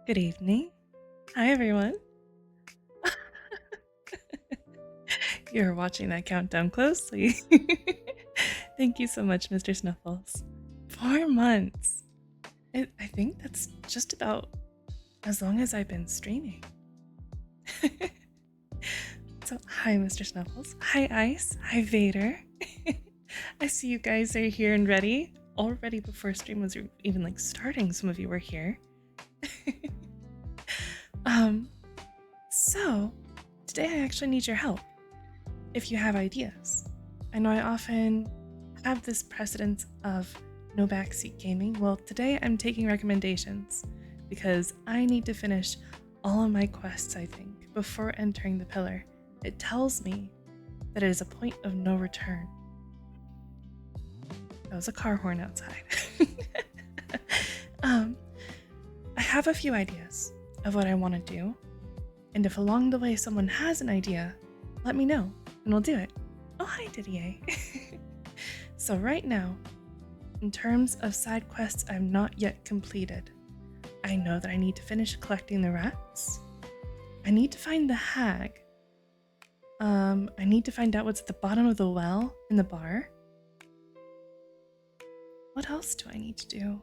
Good evening. Hi, everyone. You're watching that countdown closely. Thank you so much, Mr. Snuffles. 4 months. I think that's just about as long as I've been streaming. So, hi, Mr. Snuffles. Hi, Ice. Hi, Vader. I see you guys are here and ready. Already before stream was even starting, some of you were here. So today I actually need your help. If you have ideas. I know I often have this precedence of no backseat gaming. Well, today I'm taking recommendations because I need to finish all of my quests, I think, before entering the pillar. It tells me that it is a point of no return. That was a car horn outside. I have a few ideas of what I want to do, and if along the way someone has an idea, let me know, and we'll do it. Oh, hi, Didier. So right now, in terms of side quests I've not yet completed, I know that I need to finish collecting the rats. I need to find the hag. I need to find out what's at the bottom of the well in the bar. What else do I need to do?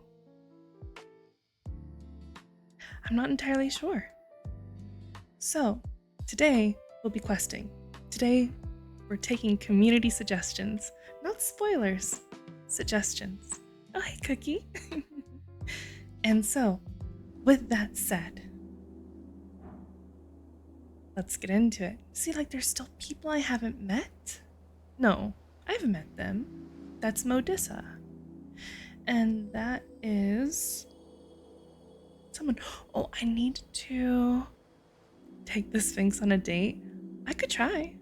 I'm not entirely sure. So, today we'll be questing. Today, we're taking community suggestions, not spoilers, suggestions. Oh, hey, Cookie. And so, with that said, let's get into it. See, there's still people I haven't met? No, I've met them. That's Modissa. And that is someone. Oh, I need to take the Sphinx on a date. I could try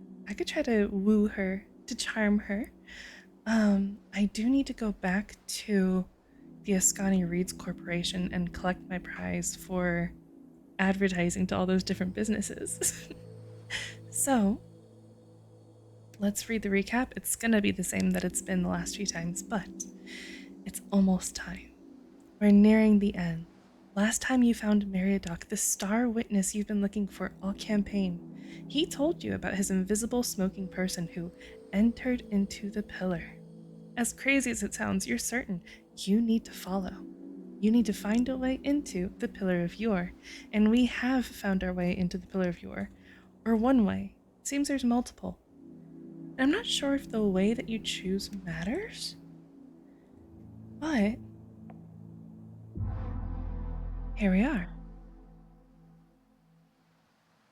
to woo her, to charm her. I do need to go back to the Ascani Reeds Corporation and collect my prize for advertising to all those different businesses. So, let's read the recap. It's gonna be the same that it's been the last few times, but it's almost time. We're nearing the end. Last time you found Meriadoc, the star witness you've been looking for all campaign. He told you about his invisible smoking person who entered into the pillar. As crazy as it sounds, you're certain you need to follow. You need to find a way into the Pillar of Yore, and we have found our way into the Pillar of Yore. Or one way. It seems there's multiple. And I'm not sure if the way that you choose matters, but here we are.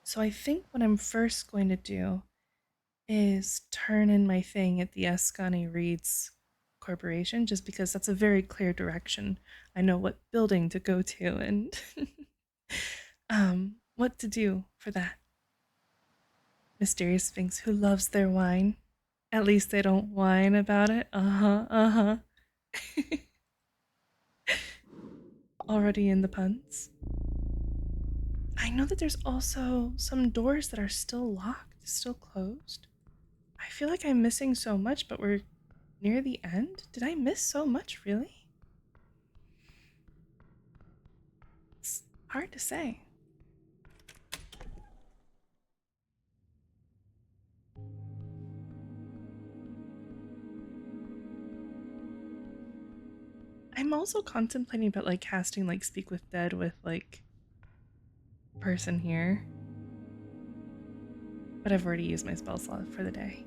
So I think what I'm first going to do is turn in my thing at the Ascani Reeds Corporation, just because that's a very clear direction. I know what building to go to and what to do for that. Mysterious Sphinx who loves their wine. At least they don't whine about it. Already in the puns. I know that there's also some doors that are still locked, still closed. I feel like I'm missing so much, but we're near the end? Did I miss so much, really? It's hard to say. I'm also contemplating about casting Speak with Dead with person here. But I've already used my spell slot for the day.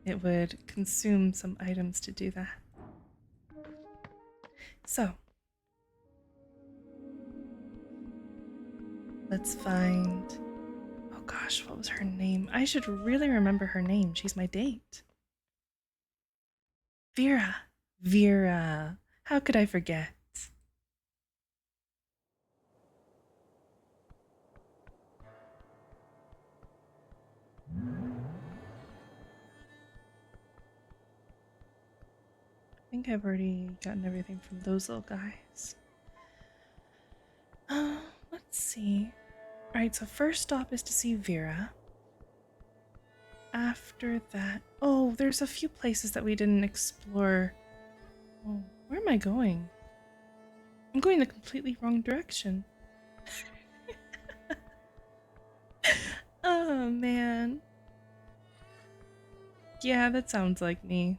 It would consume some items to do that. So, let's find... Oh gosh, what was her name? I should really remember her name. She's my date. Vera. Vera. How could I forget? I think I've already gotten everything from those little guys. Let's see. Alright, so first stop is to see Vera. After that... Oh, there's a few places that we didn't explore. Oh, where am I going? I'm going the completely wrong direction. Oh, man. Yeah, that sounds like me.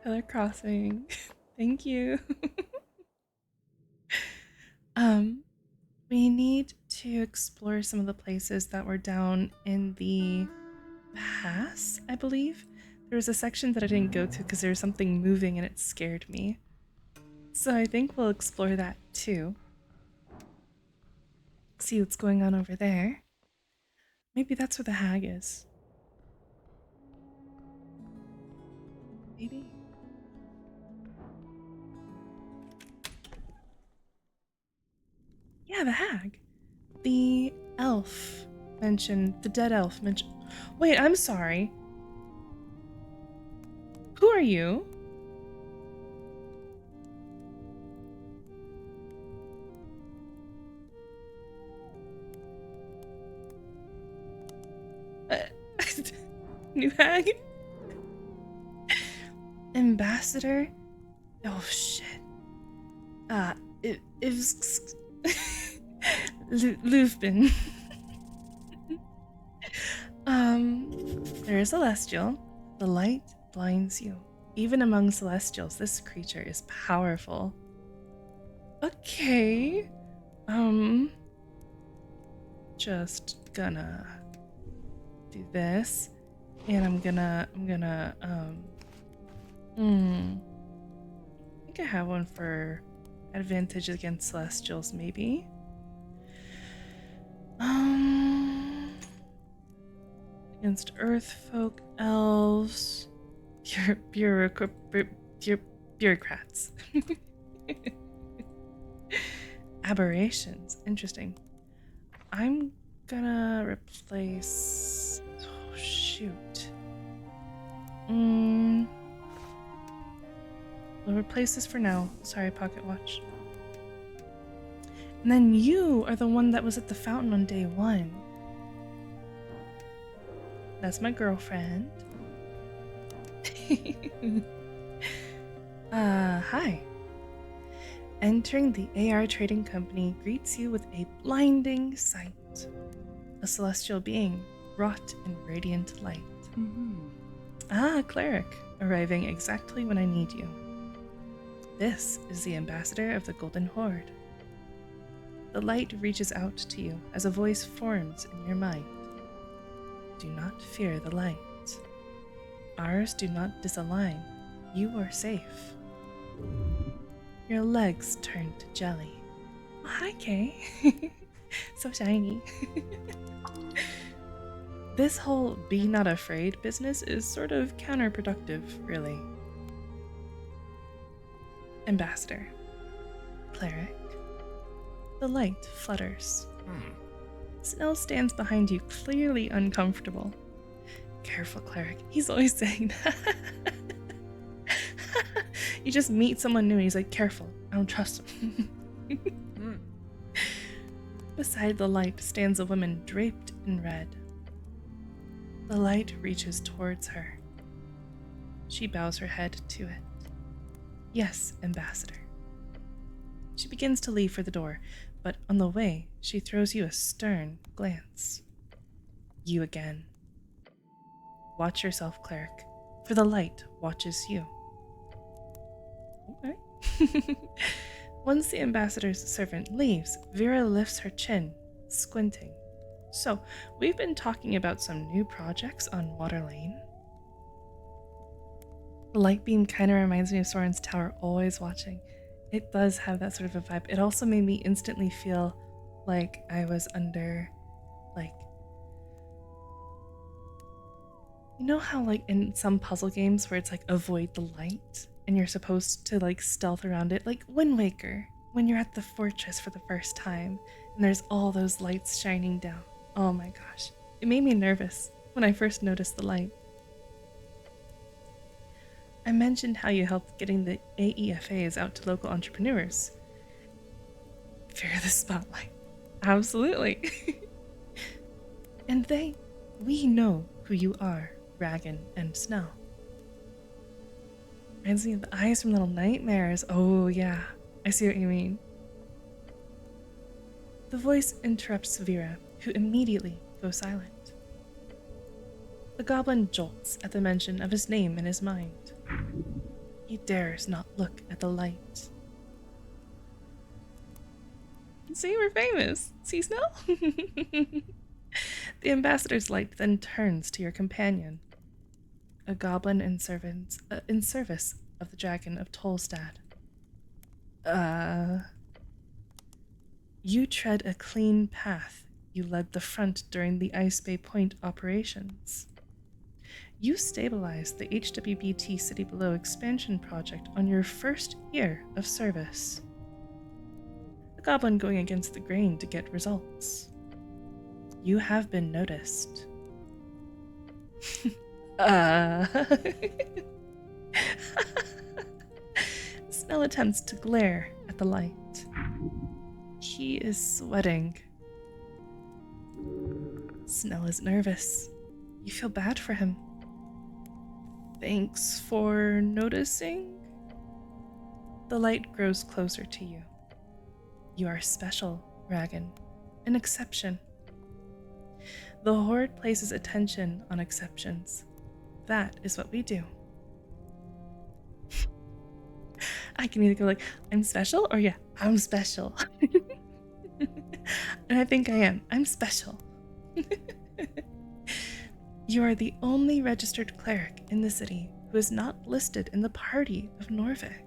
Color crossing. Thank you. We need to explore some of the places that were down in the pass, I believe. There was a section that I didn't go to because there was something moving and it scared me. So I think we'll explore that too. See what's going on over there. Maybe that's where the hag is. Maybe. Yeah, the hag. The elf mentioned, the dead elf mentioned. Wait, I'm sorry. Who are you? New hag? Ambassador? Oh shit. It was Lufbin. There is celestial. The light blinds you. Even among celestials, this creature is powerful. Okay. Just gonna do this. And I'm gonna, I think I have one for advantage against celestials, maybe. Against earth folk, elves, bureaucrats. Aberrations. Interesting. I'm gonna replace. Oh, shoot. We'll replace this for now. Sorry, Pocket Watch. And then you are the one that was at the fountain on day 1. That's my girlfriend. Hi. Entering the AR Trading Company greets you with a blinding sight. A celestial being wrought in radiant light. Cleric, arriving exactly when I need you. This is the ambassador of the Golden Horde. The light reaches out to you as a voice forms in your mind. Do not fear the light. Ours do not disalign. You are safe. Your legs turn to jelly. Oh, hi, Kay. So shiny. This whole be not afraid business is sort of counterproductive, really. Ambassador. Cleric. The light flutters. Snell stands behind you, clearly uncomfortable. Careful, Cleric. He's always saying that. You just meet someone new and he's like, careful, I don't trust him. Beside the light stands a woman draped in red. The light reaches towards her. She bows her head to it. Yes, Ambassador. She begins to leave for the door, but on the way, she throws you a stern glance. You again. Watch yourself, Cleric, for the light watches you. Okay. Once the ambassador's servant leaves, Vera lifts her chin, squinting. So, we've been talking about some new projects on Water Lane. The light beam kind of reminds me of Soren's Tower, always watching. It does have that sort of a vibe. It also made me instantly feel like I was under, like, you know how like in some puzzle games where it's like avoid the light and you're supposed to like stealth around it, like Wind Waker, when you're at the fortress for the first time and there's all those lights shining down. Oh my gosh, it made me nervous when I first noticed the light. I mentioned how you helped getting the AEFAs out to local entrepreneurs. Fear the spotlight. Absolutely. And we know who you are, Ragan and Snell. Reminds me of the eyes from Little Nightmares. Oh, yeah. I see what you mean. The voice interrupts Vera, who immediately goes silent. The goblin jolts at the mention of his name in his mind. He dares not look at the light. See, we're famous. See, Snow? The ambassador's light then turns to your companion, a goblin in service of the dragon of Tolstad. You tread a clean path. You led the front during the Ice Bay Point operations. You stabilized the HWBT City Below expansion project on your first year of service. A goblin going against the grain to get results. You have been noticed. Snell attempts to glare at the light. He is sweating. Snell is nervous. You feel bad for him. Thanks for noticing. The light grows closer to you. You are special, Ragan. An exception. The Horde places attention on exceptions. That is what we do. I can either go like, I'm special, or yeah, I'm special. And I think I am. I'm special. You are the only registered cleric in the city who is not listed in the party of Norvik.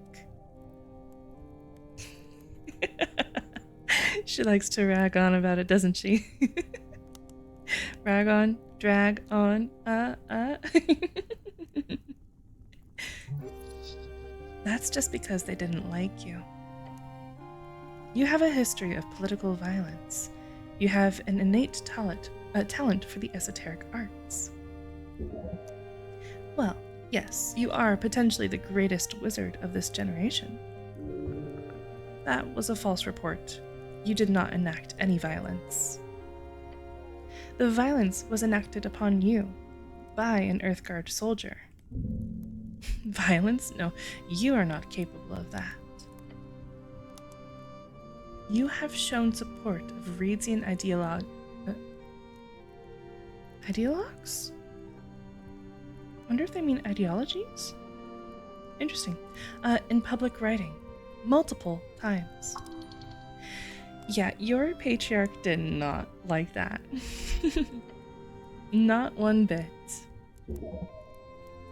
She likes to rag on about it, doesn't she? Rag on, drag on, That's just because they didn't like you. You have a history of political violence. You have an innate talent for the esoteric arts. Well, yes, you are potentially the greatest wizard of this generation. That was a false report. You did not enact any violence. The violence was enacted upon you by an Earthguard soldier. Violence? No, you are not capable of that. You have shown support of Reedsian ideologues? Wonder if they mean ideologies? Interesting. In public writing. Multiple times. Yeah, your patriarch did not like that. Not one bit.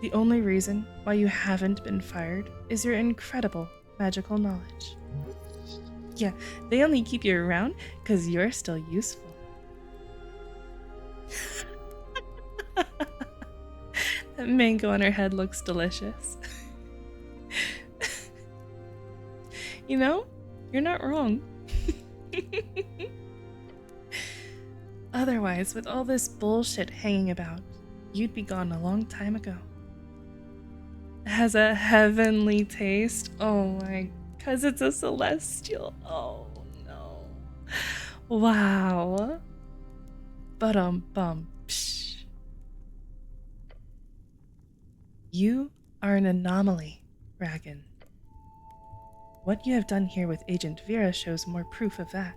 The only reason why you haven't been fired is your incredible magical knowledge. Yeah, they only keep you around because you're still useful. That mango on her head looks delicious. You know, you're not wrong. Otherwise, with all this bullshit hanging about, you'd be gone a long time ago. Has a heavenly taste. Oh my, 'cause it's a celestial. Oh no. Wow. Bum. Psh. You are an anomaly, Ragan. What you have done here with Agent Vera shows more proof of that.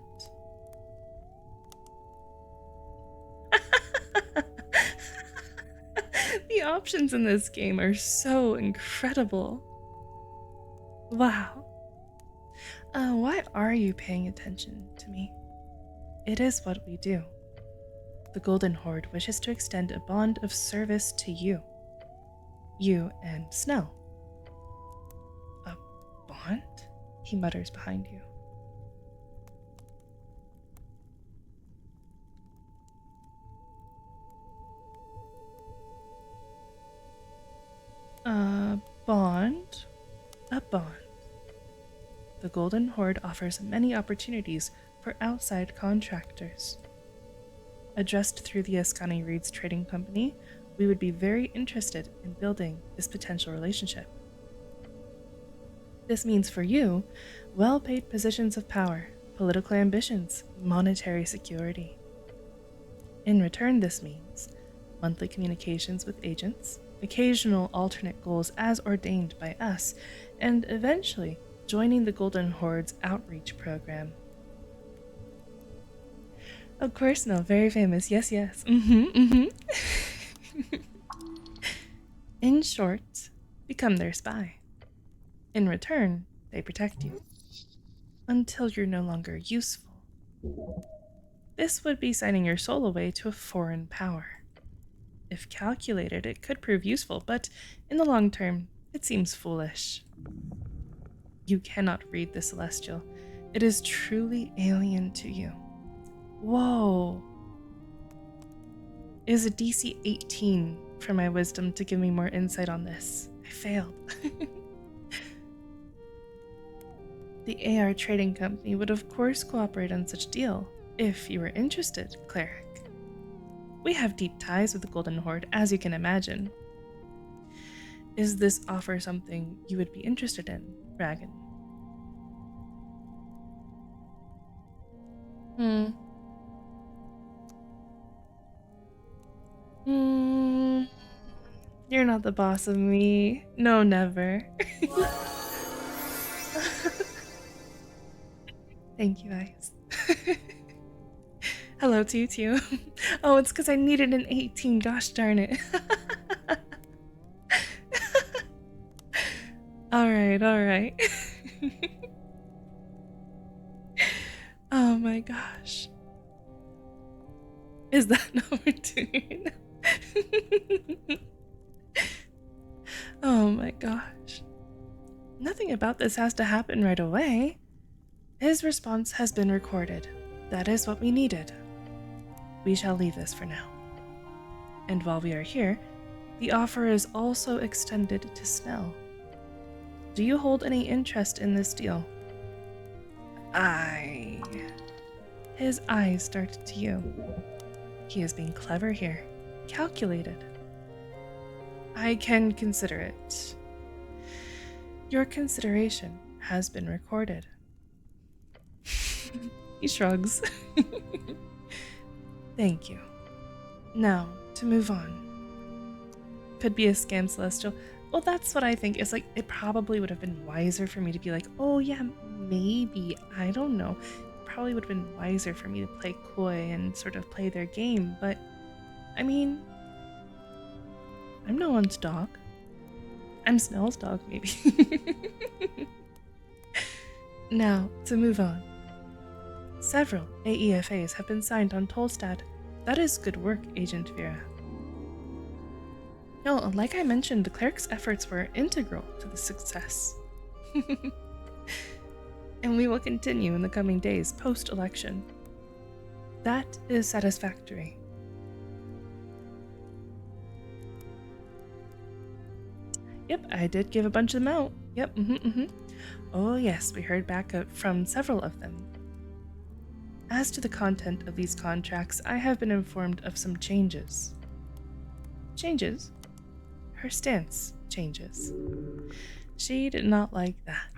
The options in this game are so incredible. Wow. Why are you paying attention to me? It is what we do. The Golden Horde wishes to extend a bond of service to you. You and Snell. A bond? He mutters behind you. Bond? A bond. The Golden Horde offers many opportunities for outside contractors. Addressed through the Ascani Reeds Trading Company, we would be very interested in building this potential relationship. This means for you, well-paid positions of power, political ambitions, monetary security. In return, this means monthly communications with agents, occasional alternate goals as ordained by us, and eventually joining the Golden Horde's outreach program. Of course, no, very famous. Yes, yes. In short, become their spy. In return, they protect you. Until you're no longer useful. This would be signing your soul away to a foreign power. If calculated, it could prove useful, but in the long term, it seems foolish. You cannot read the Celestial. It is truly alien to you. Whoa. It is a DC 18 for my wisdom to give me more insight on this. I failed. The AR trading company would of course cooperate on such deal, if you were interested, cleric. We have deep ties with the Golden Horde, as you can imagine. Is this offer something you would be interested in, Dragon? You're not the boss of me. No, never. Thank you, guys. Hello to you too. Oh, it's because I needed an 18. Gosh darn it. Alright. Oh my gosh. Is that not what we're doing? Oh my gosh. Nothing about this has to happen right away. His response has been recorded. That is what we needed. We shall leave this for now. And while we are here, the offer is also extended to Snell. Do you hold any interest in this deal? His eyes darted to you. He is being clever here, calculated. I can consider it. Your consideration has been recorded. He shrugs. Thank you. Now, to move on. Could be a scam, Celestial. Well, that's what I think. It's like, it probably would have been wiser for me to be like, oh yeah, maybe. I don't know. It probably would have been wiser for me to play coy and sort of play their game. But, I mean, I'm no one's dog. I'm Snell's dog, maybe. Now, to move on. Several AEFAs have been signed on Tolstad. That is good work, Agent Vera. No, like I mentioned, the cleric's efforts were integral to the success. And we will continue in the coming days post-election. That is satisfactory. Yep, I did give a bunch of them out. Yep, Oh yes, we heard back from several of them. As to the content of these contracts, I have been informed of some changes. Changes? Her stance changes. She did not like that.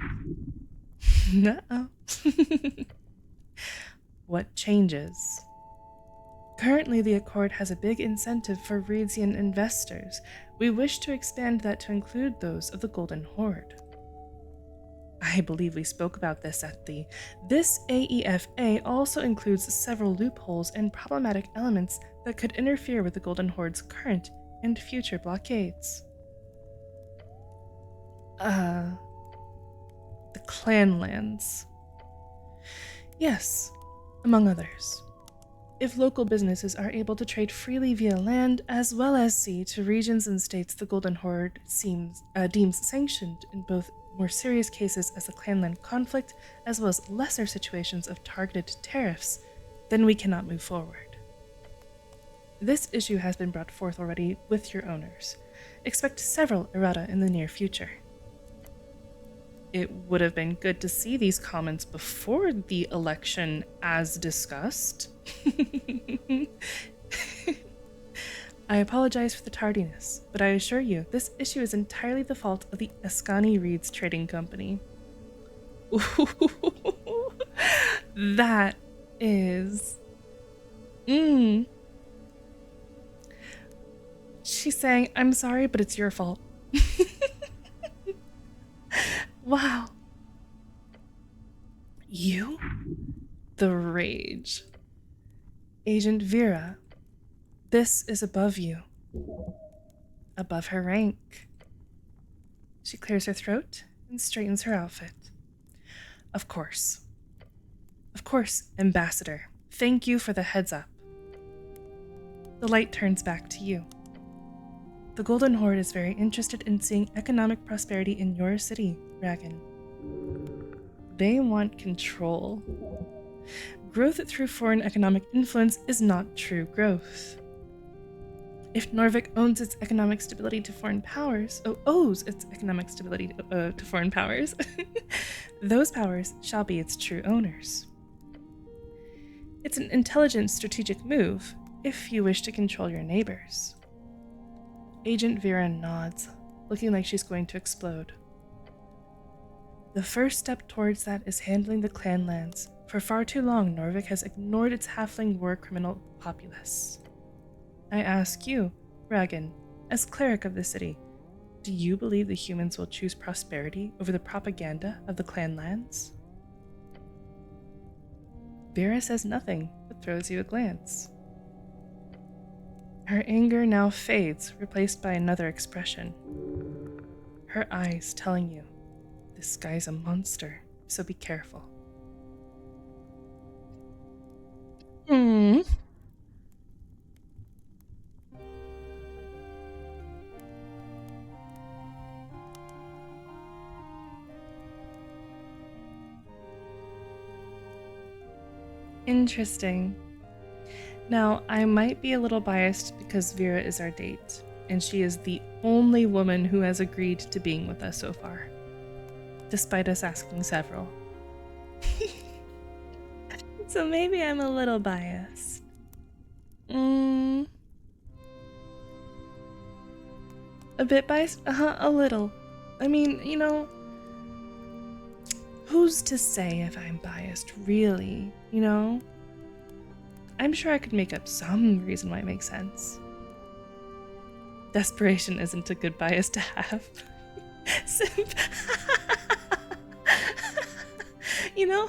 No. What changes? Currently, the Accord has a big incentive for Reedsian investors. We wish to expand that to include those of the Golden Horde. I believe we spoke about this at the... This AEFA also includes several loopholes and problematic elements that could interfere with the Golden Horde's current and future blockades. The clan lands. Yes, among others. If local businesses are able to trade freely via land as well as sea to regions and states the Golden Horde deems sanctioned in both more serious cases as the clanland conflict as well as lesser situations of targeted tariffs, then we cannot move forward. This issue has been brought forth already with your owners. Expect several errata in the near future. It would have been good to see these comments before the election as discussed. I apologize for the tardiness, but I assure you this issue is entirely the fault of the Ascani Reeds Trading Company. That is... She's saying, I'm sorry, but it's your fault. Wow. You? The rage. Agent Vera, this is above you. Above her rank. She clears her throat and straightens her outfit. Of course. Of course, Ambassador. Thank you for the heads up. The light turns back to you. The Golden Horde is very interested in seeing economic prosperity in your city, Dragon. They want control. Growth through foreign economic influence is not true growth. If Norvik owes its economic stability to foreign powers, those powers shall be its true owners. It's an intelligent strategic move if you wish to control your neighbors. Agent Vera nods, looking like she's going to explode. The first step towards that is handling the clan lands. For far too long, Norvik has ignored its halfling war criminal populace. I ask you, Ragan, as cleric of the city, do you believe the humans will choose prosperity over the propaganda of the clan lands? Vera says nothing, but throws you a glance. Her anger now fades, replaced by another expression. Her eyes telling you, this guy's a monster, so be careful. Interesting. Now, I might be a little biased because Vera is our date, and she is the only woman who has agreed to being with us so far, despite us asking several. So maybe I'm a little biased. A bit biased? A little. I mean, you know, who's to say if I'm biased, really, you know? I'm sure I could make up some reason why it makes sense. Desperation isn't a good bias to have. Simp. You know?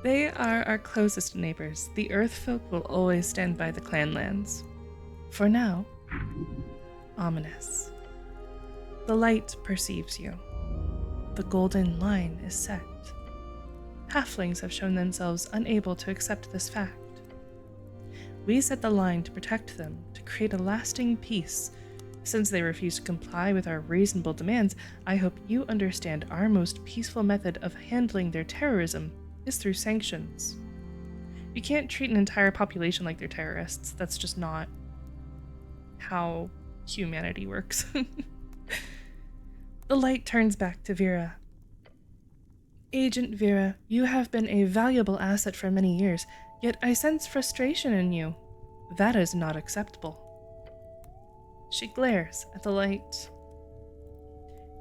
They are our closest neighbors. The Earth folk will always stand by the clan lands. For now, ominous. The light perceives you. The golden line is set. Halflings have shown themselves unable to accept this fact. We set the line to protect them, to create a lasting peace. Since they refuse to comply with our reasonable demands, I hope you understand our most peaceful method of handling their terrorism is through sanctions. You can't treat an entire population like they're terrorists. That's just not how humanity works. The light turns back to Vera. Agent Vera, you have been a valuable asset for many years, yet I sense frustration in you. That is not acceptable. She glares at the light.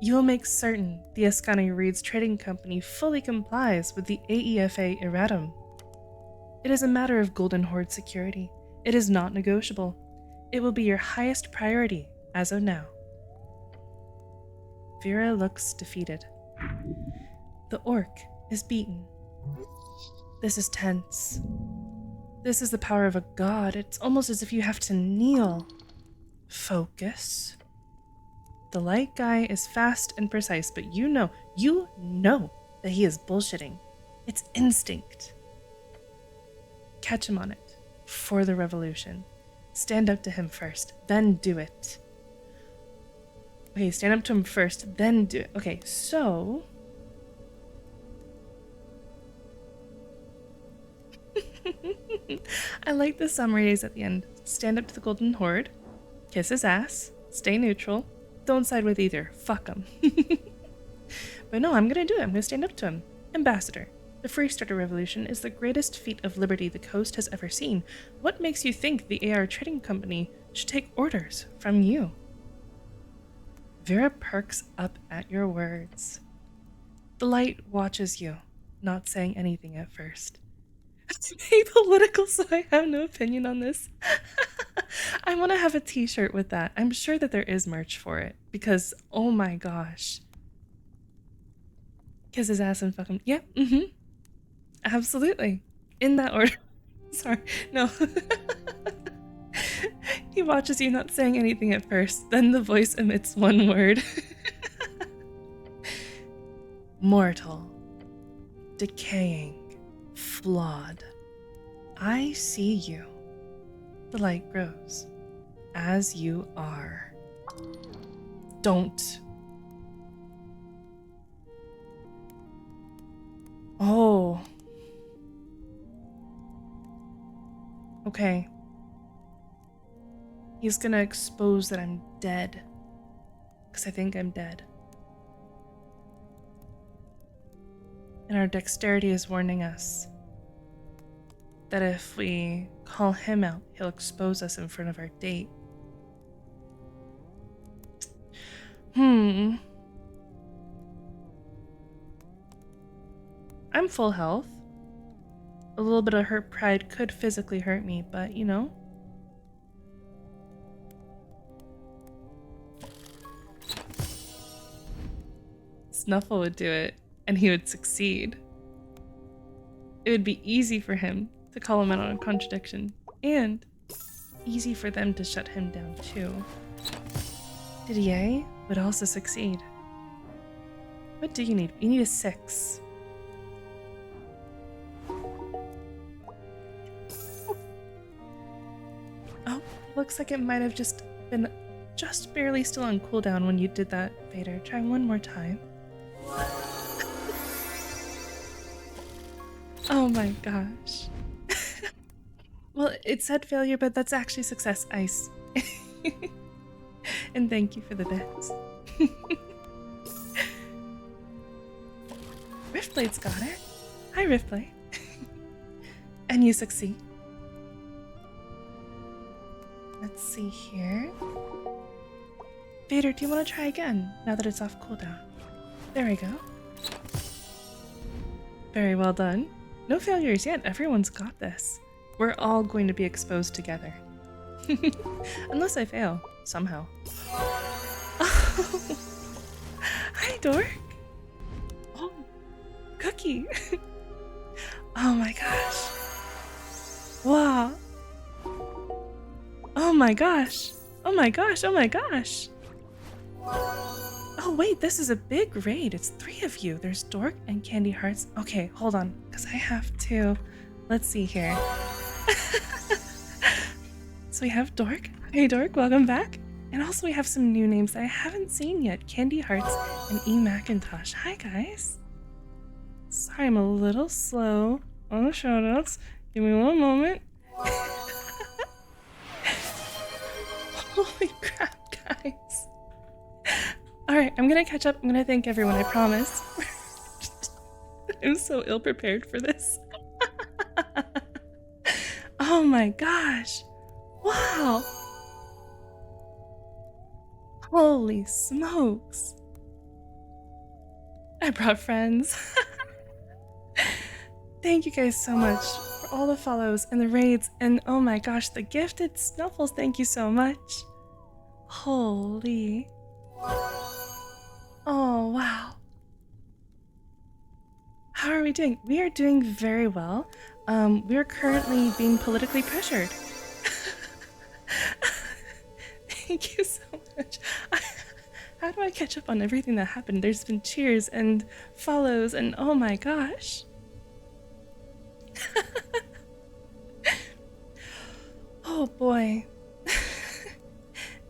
You will make certain the Ascani Reed's trading company fully complies with the AEFA erratum. It is a matter of Golden Horde security. It is not negotiable. It will be your highest priority as of now. Vera looks defeated. The orc is beaten. This is tense. This is the power of a god. It's almost as if you have to kneel. Focus. The light guy is fast and precise, but you know that he is bullshitting. It's instinct. Catch him on it. For the revolution. Stand up to him first, then do it. Okay, stand up to him first, then do it. Okay, so... I like the summaries at the end. Stand up to the Golden Horde, kiss his ass, stay neutral, don't side with either, fuck him. But no, I'm gonna do it. I'm gonna stand up to him. Ambassador, the Free Starter Revolution is the greatest feat of liberty the coast has ever seen. What makes you think the AR Trading Company should take orders from you? Vera perks up at your words. The light watches you. not saying anything at first. Apolitical, so I have no opinion on this. I want to have a t-shirt with that. I'm sure that there is merch for it because, oh my gosh. Kiss his ass and fuck him. Yep, absolutely. In that order. Sorry, no. He watches you not saying anything at first, then the voice emits one word. Mortal. Decaying. Flawed. I see you. The light grows. As you are. Don't. Oh. Okay. He's gonna expose that I'm dead. Because I think I'm dead. And our dexterity is warning us that if we call him out, he'll expose us in front of our date. I'm full health. A little bit of hurt pride could physically hurt me, but you know. Snuffle would do it, and he would succeed. It would be easy for him to call him out on a contradiction, and easy for them to shut him down too. Didier would also succeed. What do you need? You need a 6. Oh, looks like it might have just been just barely still on cooldown when you did that, Vader. Try one more time. Oh my gosh. Well, it said failure, but that's actually success, Ice. And thank you for the bits. Riftblade's got it. Hi, Riftblade. And you succeed. Let's see here. Vader, do you want to try again now that it's off cooldown? There we go. Very well done. No failures yet. Everyone's got this. We're all going to be exposed together. Unless I fail, somehow. Oh. Hi, Dork. Oh, Cookie. Oh my gosh. Wow. Oh my gosh. Oh my gosh. Oh my gosh. Oh wait, this is a big raid. It's 3 of you. There's Dork and Candy Hearts. Okay, hold on, because I have to. Let's see here. So we have Dork. Hey Dork, welcome back. And also we have some new names that I haven't seen yet. Candy Hearts and E. Macintosh. Hi guys. Sorry, I'm a little slow on the shoutouts. Give me one moment. Holy crap, guys. Alright, I'm gonna catch up. I'm gonna thank everyone, I promise. I'm so ill prepared for this. Oh my gosh. Wow. Holy smokes. I brought friends. Thank you guys so much for all the follows and the raids, and oh my gosh, the gifted snuffles. Thank you so much. Holy. Oh, wow. How are we doing? We are doing very well. We are currently being politically pressured. Thank you so much. How do I catch up on everything that happened? There's been cheers and follows and oh my gosh. Oh boy.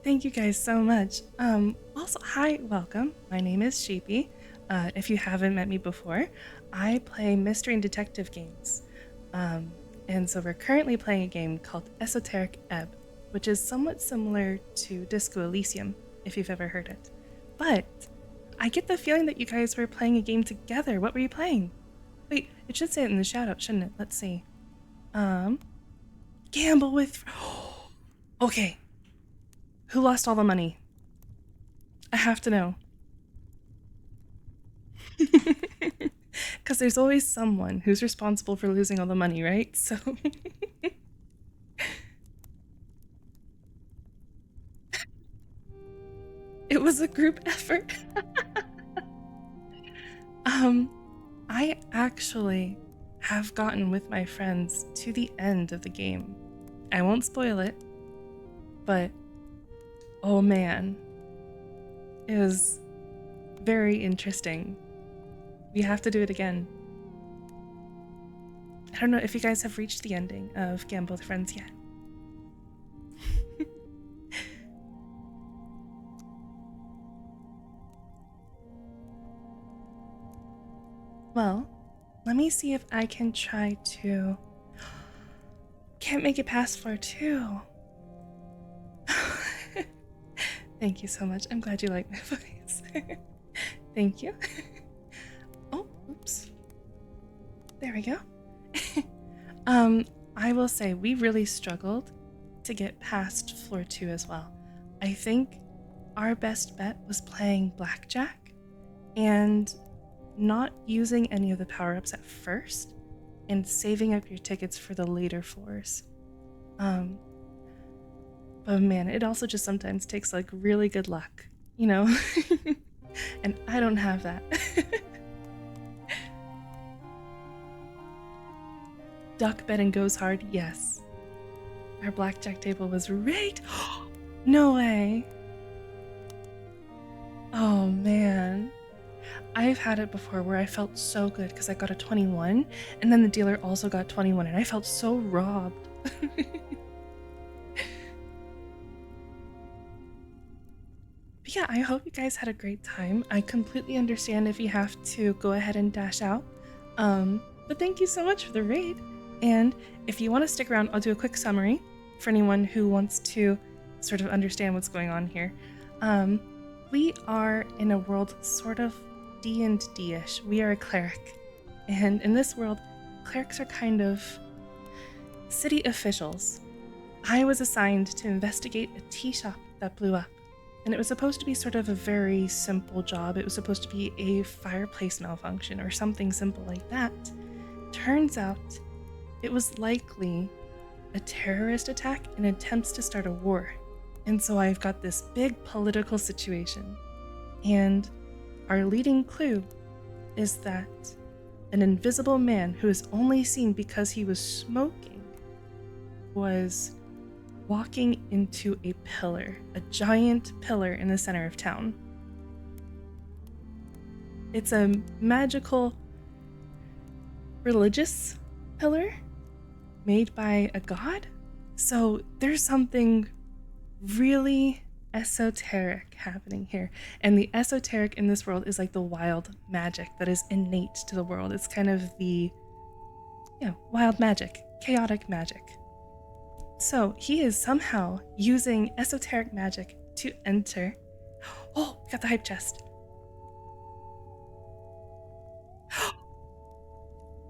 Thank you guys so much. Also, hi, welcome. My name is Sheepie. If you haven't met me before, I play mystery and detective games. And so we're currently playing a game called Esoteric Ebb, which is somewhat similar to Disco Elysium, if you've ever heard it. But I get the feeling that you guys were playing a game together. What were you playing? Wait, it should say it in the shout out, shouldn't it? Let's see. Gamble with... Okay. Who lost all the money? I have to know. Because there's always someone who's responsible for losing all the money, right? So it was a group effort. I actually have gotten with my friends to the end of the game. I won't spoil it, but oh man, it was very interesting. We have to do it again. I don't know if you guys have reached the ending of Gamble with Friends yet. Well, let me see if I can try to... Can't make it past floor 2. Thank you so much. I'm glad you like my voice. Thank you. Oh, oops. There we go. I will say we really struggled to get past floor 2 as well. I think our best bet was playing blackjack and not using any of the power-ups at first and saving up your tickets for the later floors. But man, it also just sometimes takes like really good luck, you know? And I don't have that. Duck betting goes hard, yes. Our blackjack table was rigged. No way. Oh man. I've had it before where I felt so good because I got a 21 and then the dealer also got 21 and I felt so robbed. But yeah, I hope you guys had a great time. I completely understand if you have to go ahead and dash out. But thank you so much for the raid. And if you want to stick around, I'll do a quick summary for anyone who wants to sort of understand what's going on here. We are in a world sort of D&D-ish. We are a cleric. And in this world, clerics are kind of city officials. I was assigned to investigate a tea shop that blew up. And it was supposed to be sort of a very simple job. It was supposed to be a fireplace malfunction or something simple like that. Turns out it was likely a terrorist attack and attempts to start a war. And so I've got this big political situation. And our leading clue is that an invisible man who is only seen because he was smoking was walking into a pillar, a giant pillar in the center of town. It's a magical religious pillar made by a god. So there's something really esoteric happening here. And the esoteric in this world is like the wild magic that is innate to the world. It's kind of the, wild magic, chaotic magic. So he is somehow using esoteric magic to enter. Oh, we got the hype chest.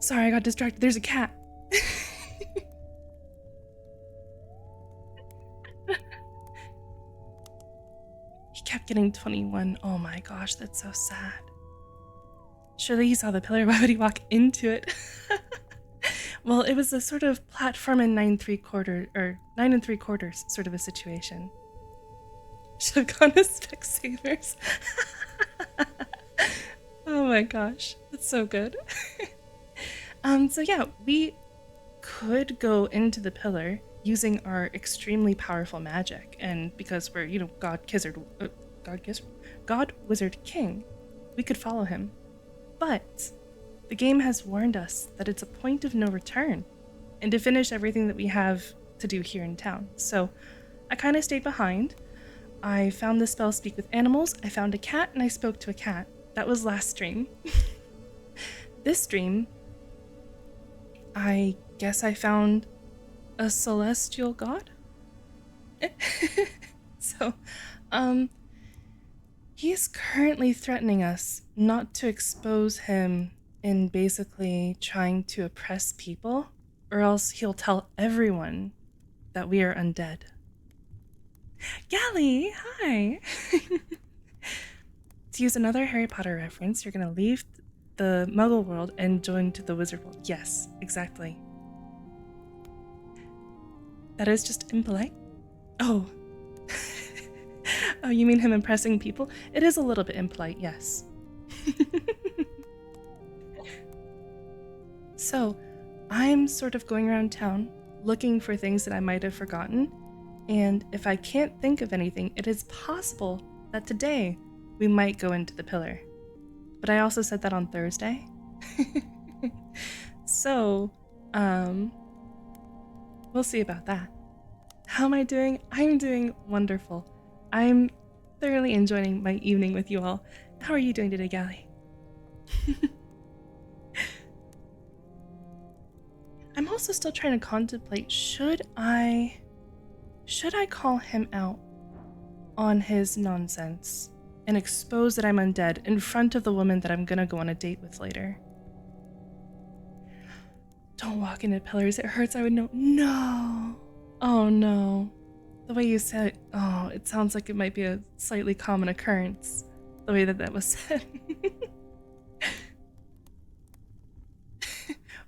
Sorry, I got distracted. There's a cat. He kept getting 21. Oh my gosh, that's so sad. Surely he saw the pillar. Why would he walk into it? Well, it was a sort of platform in 9 3/4 sort of a situation. Should have gone as Specsavers. Oh my gosh, that's so good. So yeah, we could go into the pillar using our extremely powerful magic, and because we're, God Wizard King, we could follow him. But the game has warned us that it's a point of no return, and to finish everything that we have to do here in town. So I kind of stayed behind. I found the spell Speak with Animals, I found a cat, and I spoke to a cat. That was last stream. This stream, I guess I found a celestial god? So, he is currently threatening us not to expose him in basically trying to oppress people, or else he'll tell everyone that we are undead. Gally, hi! To use another Harry Potter reference, you're gonna leave the Muggle world and joined the Wizard world. Yes, exactly. That is just impolite. Oh. Oh, you mean him impressing people? It is a little bit impolite, yes. So, I'm sort of going around town looking for things that I might have forgotten, and if I can't think of anything, it is possible that today we might go into the pillar. But I also said that on Thursday. So, we'll see about that. How am I doing? I'm doing wonderful. I'm thoroughly enjoying my evening with you all. How are you doing today, Gally? I'm also still trying to contemplate, should I call him out on his nonsense and expose that I'm undead in front of the woman that I'm gonna go on a date with later? Don't walk into pillars, it hurts, I would know. No. Oh no. The way you said it, oh, it sounds like it might be a slightly common occurrence, the way that was said.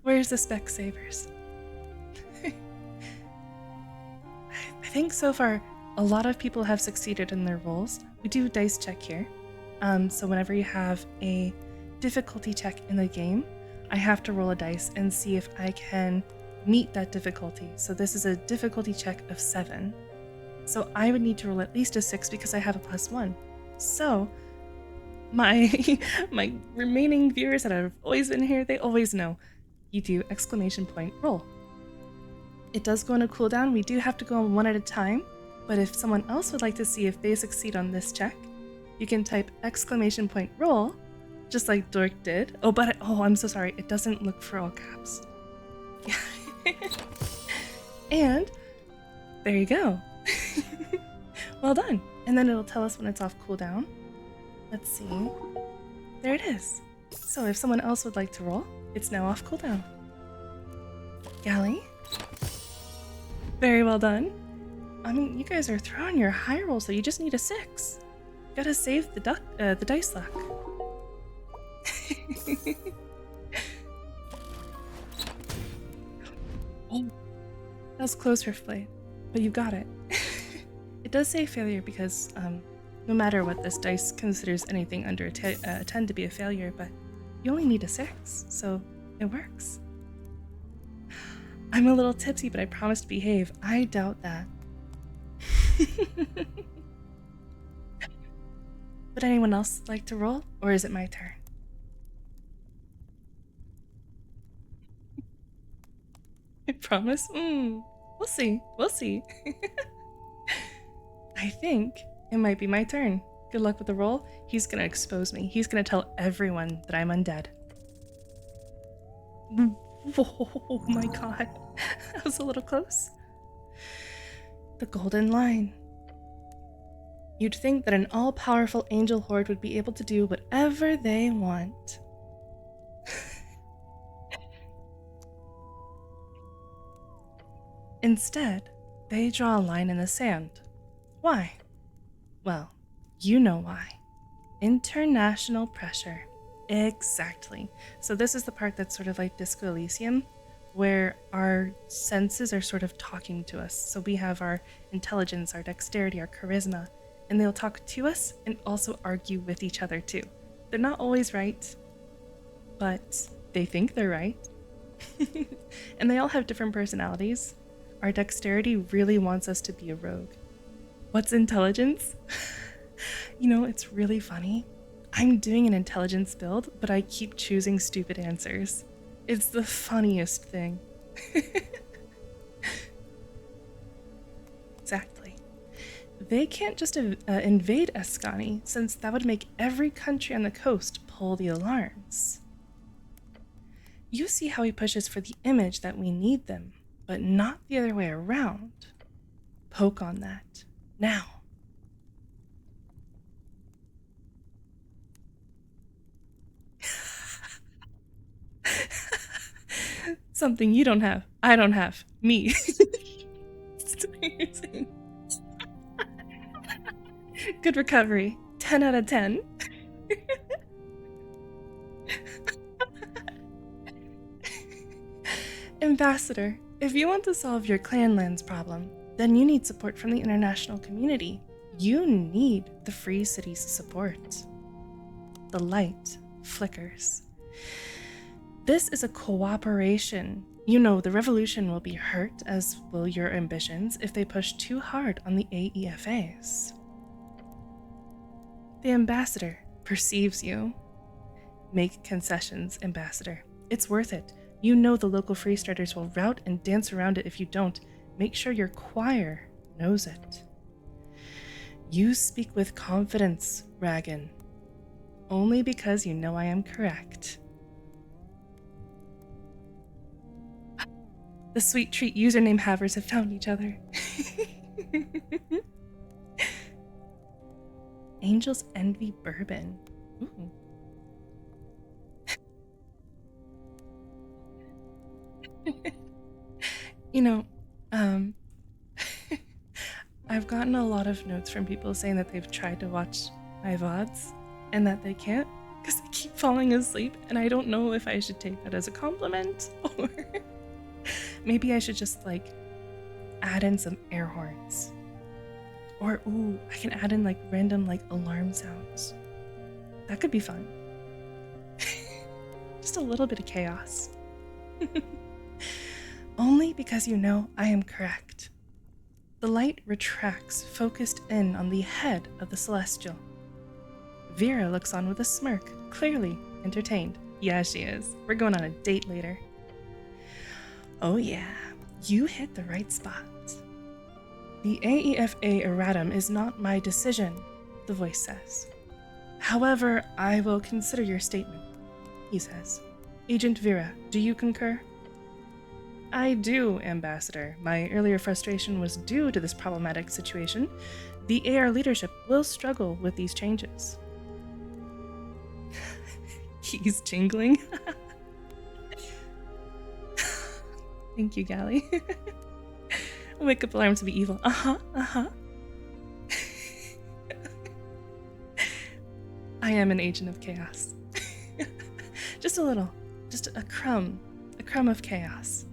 Where's the Specsavers? I think so far, a lot of people have succeeded in their roles. We do dice check here. So whenever you have a difficulty check in the game, I have to roll a dice and see if I can meet that difficulty. So this is a difficulty check of 7. So I would need to roll at least a 6 because I have a +1. So my remaining viewers that have always been here, they always know you do ! Roll. It does go on a cooldown. We do have to go on one at a time, but if someone else would like to see if they succeed on this check, you can type ! Roll, just like Dork did. Oh, but I'm so sorry. It doesn't look for all caps. And there you go. Well done. And then it'll tell us when it's off cooldown. Let's see. There it is. So if someone else would like to roll, it's now off cooldown. Gally? Very well done. I mean, you guys are throwing your high rolls, so you just need a 6. Gotta save the dice luck. Oh, that was close, Riftblade, but you got it. It does say failure because no matter what, this dice considers anything under a 10 to be a failure, but you only need a 6, so it works. I'm a little tipsy, but I promise to behave. I doubt that. Would anyone else like to roll, or is it my turn? I promise? We'll see. We'll see. I think it might be my turn. Good luck with the roll. He's gonna expose me. He's gonna tell everyone that I'm undead. Oh my god. That was a little close. The golden line. You'd think that an all-powerful angel horde would be able to do whatever they want. Instead, they draw a line in the sand. Why? Well, you know why. International pressure. Exactly. So this is the part that's sort of like Disco Elysium, where our senses are sort of talking to us. So we have our intelligence, our dexterity, our charisma, and they'll talk to us and also argue with each other too. They're not always right, but they think they're right. And they all have different personalities. Our dexterity really wants us to be a rogue. What's intelligence? You know, it's really funny. I'm doing an intelligence build, but I keep choosing stupid answers. It's the funniest thing. Exactly. They can't just invade Escani, since that would make every country on the coast pull the alarms. You see how he pushes for the image that we need them, but not the other way around. Poke on that. Now. Something you don't have. I don't have. Me. It's amazing. Good recovery. 10 out of 10. Ambassador, if you want to solve your clanlands problem, then you need support from the international community. You need the Free City's support. The light flickers. This is a cooperation. You know the revolution will be hurt, as will your ambitions, if they push too hard on the AEFAs. The ambassador perceives you. Make concessions, Ambassador. It's worth it. You know the local freestarters will rout and dance around it if you don't. Make sure your choir knows it. You speak with confidence, Ragan. Only because you know I am correct. The sweet treat username havers have found each other. Angels envy bourbon. Ooh. You know, I've gotten a lot of notes from people saying that they've tried to watch my VODs and that they can't because they keep falling asleep, and I don't know if I should take that as a compliment or maybe I should just like add in some air horns. Or ooh, I can add in like random like alarm sounds. That could be fun. Just a little bit of chaos. Only because you know I am correct. The light retracts, focused in on the head of the celestial. Vera looks on with a smirk, clearly entertained. Yeah, she is. We're going on a date later. Oh yeah, you hit the right spot. The AEFA erratum is not my decision, the voice says. However, I will consider your statement, he says. Agent Vera, do you concur? I do, Ambassador. My earlier frustration was due to this problematic situation. The AR leadership will struggle with these changes. He's jingling. Thank you, Gally. Wake up alarm to be evil. I am an agent of chaos. Just a little. Just a crumb of chaos.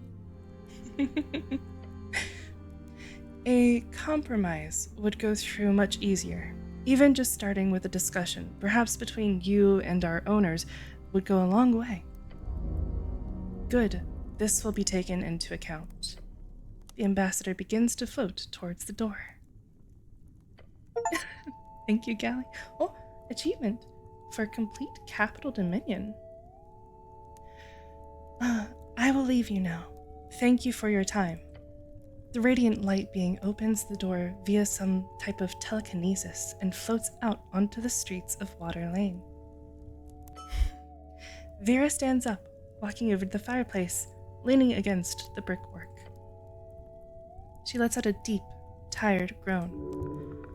A compromise would go through much easier. Even just starting with a discussion, perhaps between you and our owners, would go a long way. Good. This will be taken into account. The ambassador begins to float towards the door. Thank you, Gally. Oh, achievement for complete capital dominion. I will leave you now. Thank you for your time. The radiant light being opens the door via some type of telekinesis and floats out onto the streets of Water Lane. Vera stands up, walking over to the fireplace, leaning against the brickwork. She lets out a deep, tired groan.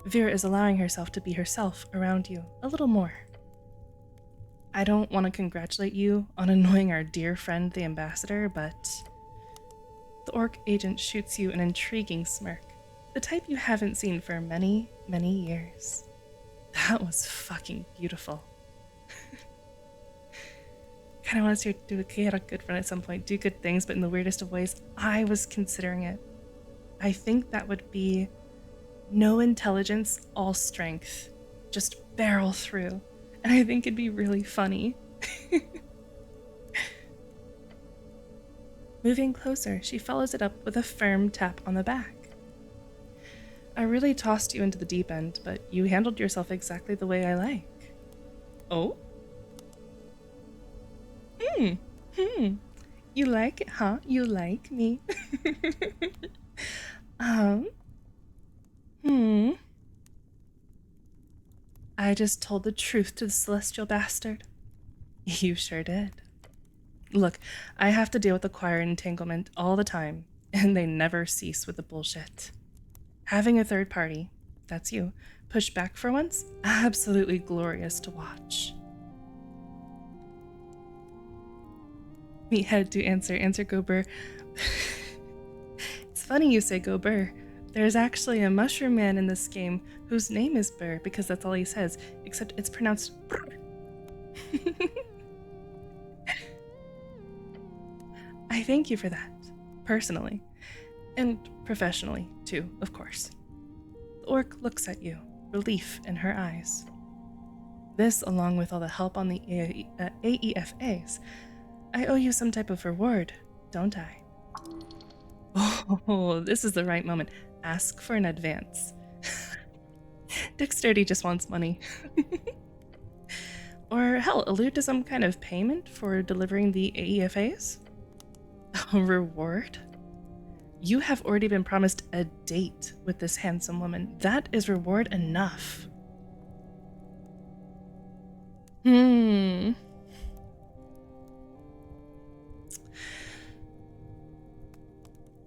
Vera is allowing herself to be herself around you a little more. I don't want to congratulate you on annoying our dear friend the ambassador, but the orc agent shoots you an intriguing smirk, the type you haven't seen for many, many years. That was fucking beautiful. Kind of wants you to do a good run at some point, do good things, but in the weirdest of ways. I was considering it. I think that would be no intelligence, all strength, just barrel through. And I think it'd be really funny. Moving closer, she follows it up with a firm tap on the back. I really tossed you into the deep end, but you handled yourself exactly the way I like. Oh? You like it, huh? You like me? I just told the truth to the celestial bastard. You sure did. Look, I have to deal with the choir entanglement all the time, and they never cease with the bullshit. Having a third party, that's you, push back for once, absolutely glorious to watch. Meathead to answer go burr. It's funny you say go burr. There's actually a mushroom man in this game whose name is Burr because that's all he says, except it's pronounced brr. I I thank you for that, personally. And professionally, too, of course. The orc looks at you, relief in her eyes. This, along with all the help on the AEFAs, I owe you some type of reward, don't I? Oh, this is the right moment. Ask for an advance. Dexterity just wants money. Or hell, allude to some kind of payment for delivering the AEFAs? A reward? You have already been promised a date with this handsome woman. That is reward enough.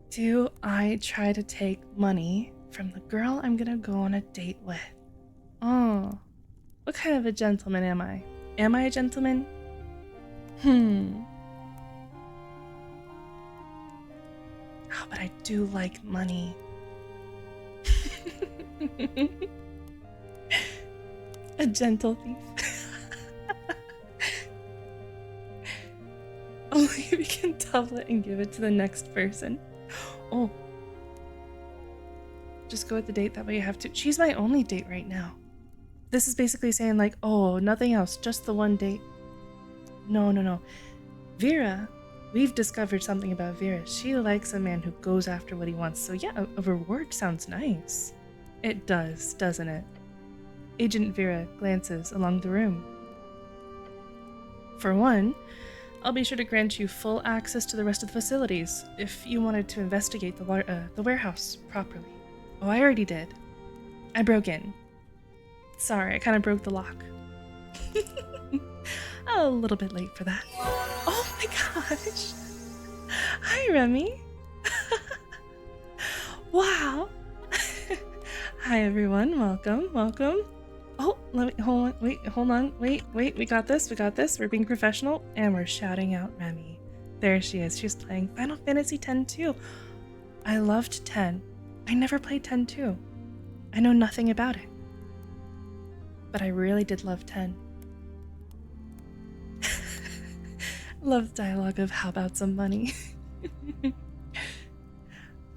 Do I try to take money from the girl I'm gonna go on a date with? Oh, what kind of a gentleman am I? Am I a gentleman? Oh, but I do like money. A gentle thief. Only if you can double it and give it to the next person. Oh. Just go with the date, that way you have to. She's my only date right now. This is basically saying like, oh, nothing else, just the one date. No. Vera, we've discovered something about Vera. She likes a man who goes after what he wants. So yeah, a reward sounds nice. It does, doesn't it? Agent Vera glances along the room. For one, I'll be sure to grant you full access to the rest of the facilities if you wanted to investigate the warehouse properly. Oh, I already did. I broke in. Sorry, I kind of broke the lock. A little bit late for that. Oh my gosh. Hi, Remy. Wow. Hi, everyone. Welcome. Oh, hold on. Wait, we got this. We're being professional, and we're shouting out Remy. There she is. She's playing Final Fantasy X too. I loved 10. I never played 10 too. I know nothing about it. But I really did love 10. Love the dialogue of how about some money.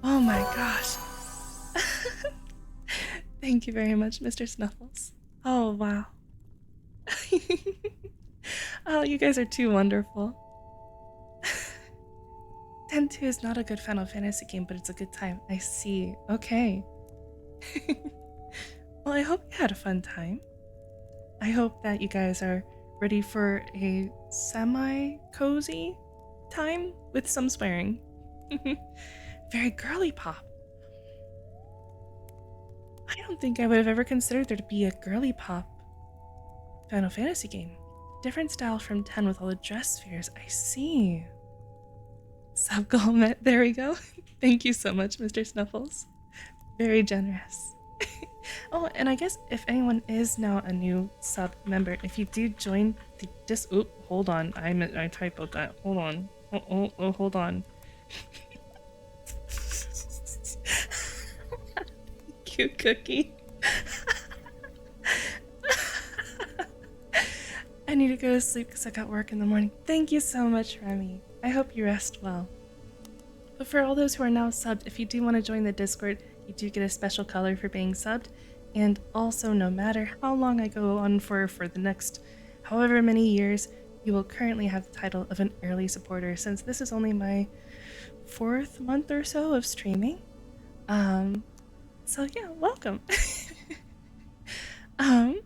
Oh my gosh. Thank you very much, Mr. Snuffles. Oh, wow. Oh, you guys are too wonderful. 10-2 is not a good Final Fantasy game, but it's a good time. I see. Okay. Well, I hope you had a fun time. I hope that you guys are ready for a semi-cozy time with some swearing. Very girly pop. I don't think I would have ever considered there to be a girly pop Final Fantasy game. Different style from 10 with all the dress spheres. I see. Subgolmet, there we go. Thank you so much, Mr. Snuffles. Very generous. Oh, and I guess if anyone is now a new sub member, if you do join the hold on, I typoed that. Hold on. Oh, hold on. Cute cookie. I need to go to sleep because I got work in the morning. Thank you so much, Remy. I hope you rest well. But for all those who are now subbed, if you do want to join the Discord, you do get a special color for being subbed. And also, no matter how long I go on for the next however many years, you will currently have the title of an early supporter, since this is only my 4th month or so of streaming. So yeah, welcome. I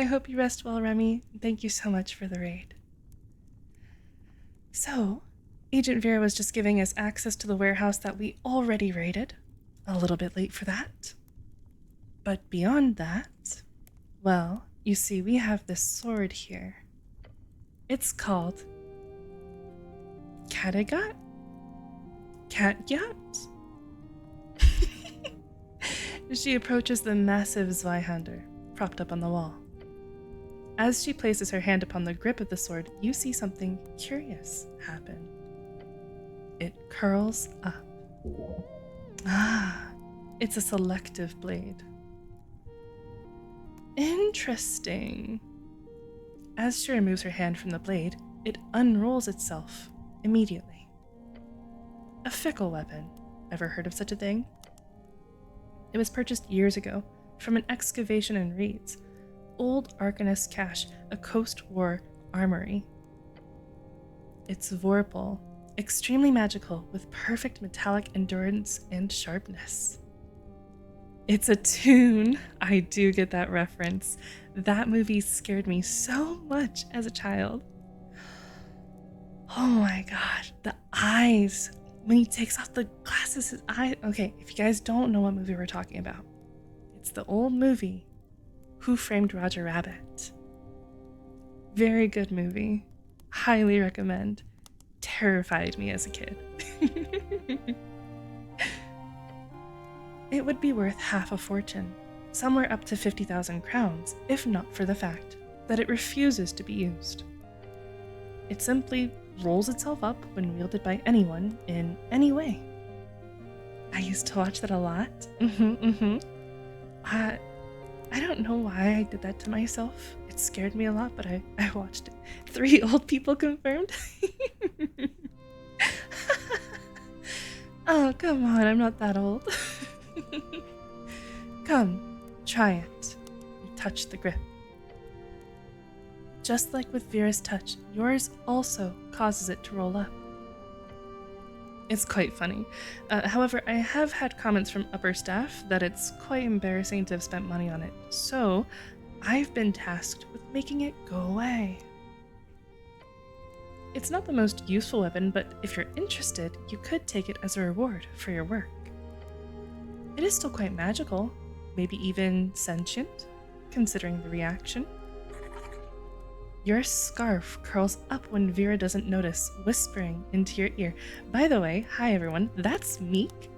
hope you rest well, Remy. Thank you so much for the raid. So, Agent Vera was just giving us access to the warehouse that we already raided. A little bit late for that. But beyond that, well, you see, we have this sword here. It's called Kattegat? Catgat? She approaches the massive Zweihander, propped up on the wall. As she places her hand upon the grip of the sword, you see something curious happen. It curls up. Ah, it's a selective blade. Interesting. As she removes her hand from the blade, it unrolls itself immediately. A fickle weapon. Ever heard of such a thing? It was purchased years ago from an excavation in Reeds, old Arcanist cache, a post-war armory. It's Vorpal, extremely magical with perfect metallic endurance and sharpness. It's a tune. I do get that reference. That movie scared me so much as a child. Oh my gosh, the eyes. When he takes off the glasses, his eyes. Okay, if you guys don't know what movie we're talking about, it's the old movie, Who Framed Roger Rabbit. Very good movie. Highly recommend. Terrified me as a kid. It would be worth half a fortune, somewhere up to 50,000 crowns, if not for the fact that it refuses to be used. It simply rolls itself up when wielded by anyone in any way. I used to watch that a lot. I don't know why I did that to myself. It scared me a lot, but I watched it. 3 old people confirmed. Oh, come on, I'm not that old. Come, try it. You touch the grip. Just like with Vera's touch, yours also causes it to roll up. It's quite funny. However, I have had comments from upper staff that it's quite embarrassing to have spent money on it, so I've been tasked with making it go away. It's not the most useful weapon, but if you're interested, you could take it as a reward for your work. It is still quite magical, maybe even sentient, considering the reaction. Your scarf curls up when Vera doesn't notice, whispering into your ear. By the way, hi everyone, that's Meek.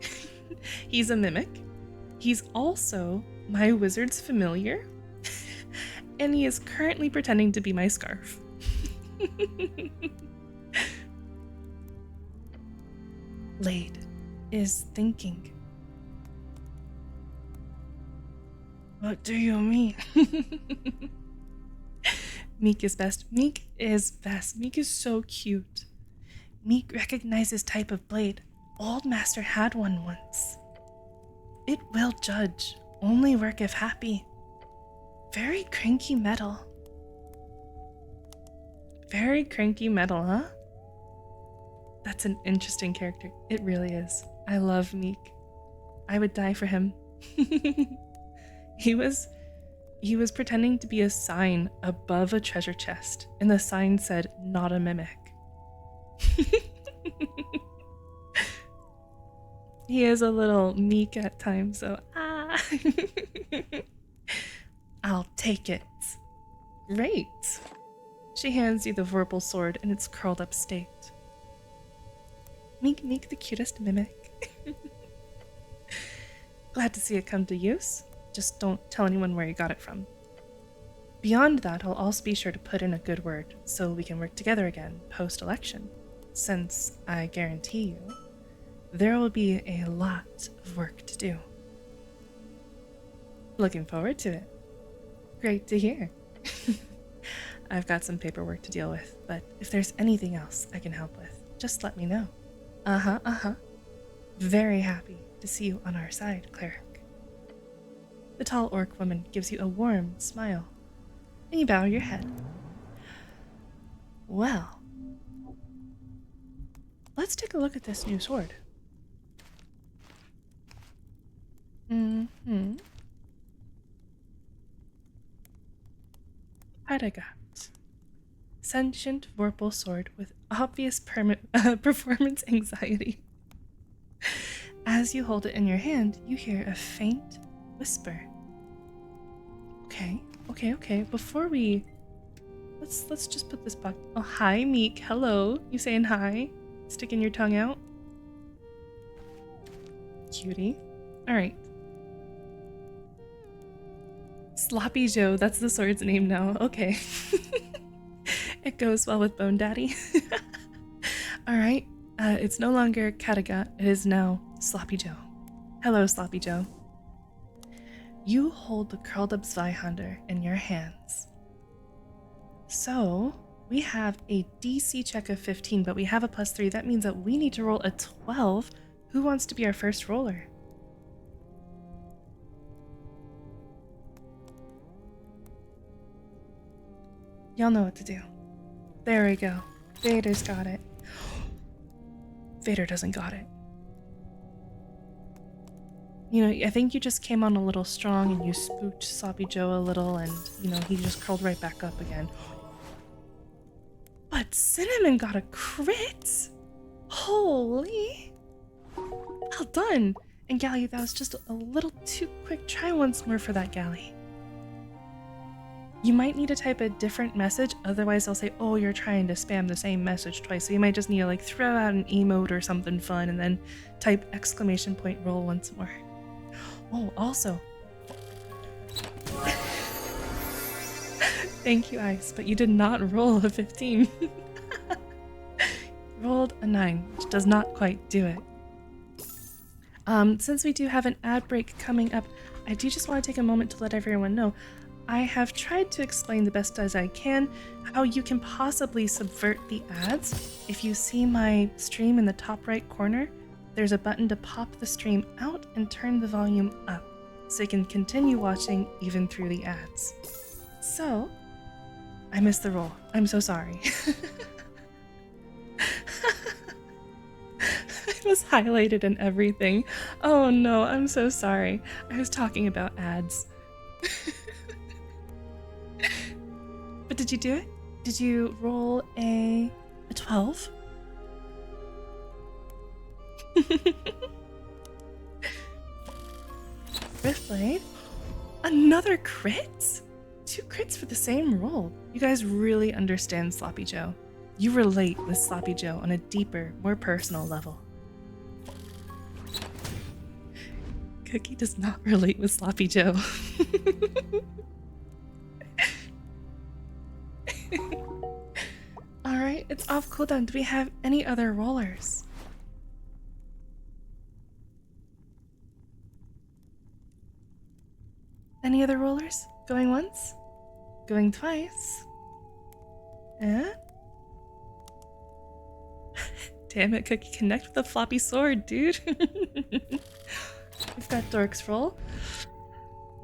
He's a mimic. He's also my wizard's familiar, and he is currently pretending to be my scarf. Lade is thinking. What do you mean? Meek is best. Meek is best. Meek is so cute. Meek recognizes type of blade. Old Master had one once. It will judge. Only work if happy. Very cranky metal. Very cranky metal, huh? That's an interesting character. It really is. I love Meek. I would die for him. He was pretending to be a sign above a treasure chest, and the sign said, "Not a mimic." He is a little meek at times, so I'll take it. Great. She hands you the Vorpal sword in its curled up state. Meek, the cutest mimic. Glad to see it come to use. Just don't tell anyone where you got it from. Beyond that, I'll also be sure to put in a good word so we can work together again post-election, since I guarantee you, there will be a lot of work to do. Looking forward to it. Great to hear. I've got some paperwork to deal with, but if there's anything else I can help with, just let me know. Very happy to see you on our side, cleric. The tall orc woman gives you a warm smile, and you bow your head. Well, let's take a look at this new sword. Hadagat. Sentient Vorpal sword with obvious performance anxiety. As you hold it in your hand, you hear a faint whisper. Okay. Before we... Let's just put this back. Oh, hi, Meek. Hello. You saying hi? Sticking your tongue out? Cutie. Alright. Sloppy Joe. That's the sword's name now. Okay. It goes well with Bone Daddy. Alright. It's no longer Kattegat. It is now Sloppy Joe. Hello, Sloppy Joe. You hold the curled up Zweihander in your hands. So, we have a DC check of 15, but we have a +3. That means that we need to roll a 12. Who wants to be our first roller? Y'all know what to do. There we go. Vader's got it. Vader doesn't got it. You know, I think you just came on a little strong and you spooked Sloppy Joe a little and, you know, he just curled right back up again. But Cinnamon got a crit! Holy! Well done! And Galley, that was just a little too quick. Try once more for that, Galley. You might need to type a different message, otherwise they'll say, oh, you're trying to spam the same message twice. So you might just need to like throw out an emote or something fun and then type exclamation point roll once more. Oh, also. Thank you, Ice, but you did not roll a 15. Rolled a 9, which does not quite do it. Since we do have an ad break coming up, I do just want to take a moment to let everyone know I have tried to explain the best as I can how you can possibly subvert the ads. If you see my stream in the top right corner, there's a button to pop the stream out and turn the volume up so you can continue watching even through the ads. So, I missed the roll. I'm so sorry. It was highlighted and everything. Oh no, I'm so sorry. I was talking about ads. But did you do it? Did you roll a 12? Riftblade? Another crit? 2 crits for the same roll. You guys really understand Sloppy Joe. You relate with Sloppy Joe on a deeper, more personal level. Cookie does not relate with Sloppy Joe. Alright, it's off cooldown. Do we have any other rollers? Any other rollers? Going once? Going twice? Eh? Damn it, Cookie, connect with the floppy sword, dude. We've got Dork's roll.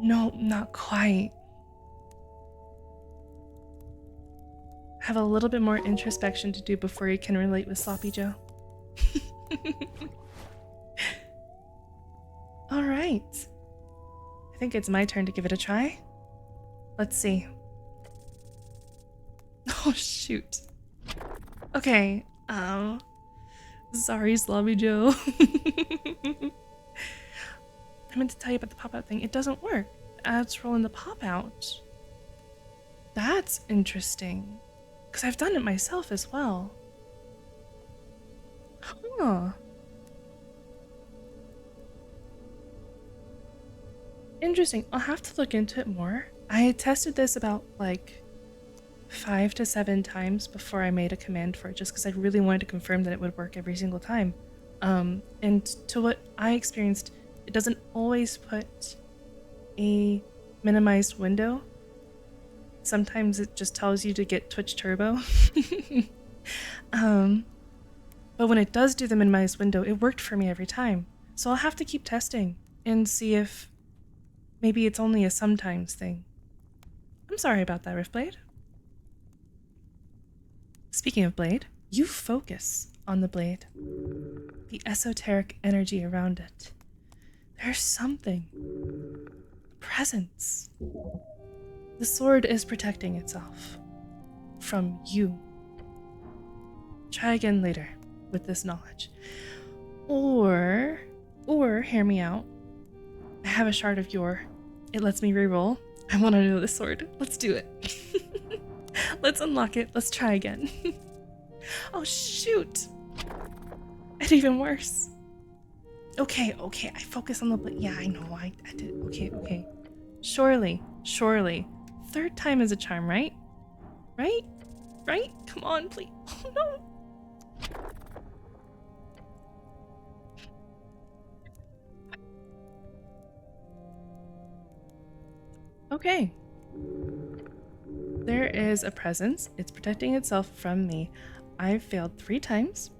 No, not quite. Have a little bit more introspection to do before you can relate with Sloppy Joe. Alright. I think it's my turn to give it a try. Let's see. Oh, shoot. Okay, sorry, Sloppy Joe. I meant to tell you about the pop-out thing. It doesn't work. Ads roll in the pop-out. That's interesting. Because I've done it myself as well. Huh. Interesting. I'll have to look into it more. I tested this about like 5 to 7 times before I made a command for it, just because I really wanted to confirm that it would work every single time. And to what I experienced, it doesn't always put a minimized window. Sometimes it just tells you to get Twitch Turbo. But when it does do the minimized window, it worked for me every time. So I'll have to keep testing and see if maybe it's only a sometimes thing. I'm sorry about that, Riftblade. Speaking of blade, you focus on the blade. The esoteric energy around it. There's something. A presence. The sword is protecting itself. From you. Try again later with this knowledge. Or, hear me out. I have a shard of yore. It lets me reroll. I want to know this sword. Let's do it. Let's unlock it. Let's try again. Oh, shoot. It's even worse. Okay. I focus on the blade. Yeah, I know. I did. Okay. Surely. 3rd time is a charm, right? Right? Come on, please. Oh, no. Okay. There is a presence. It's protecting itself from me. I've failed 3 times.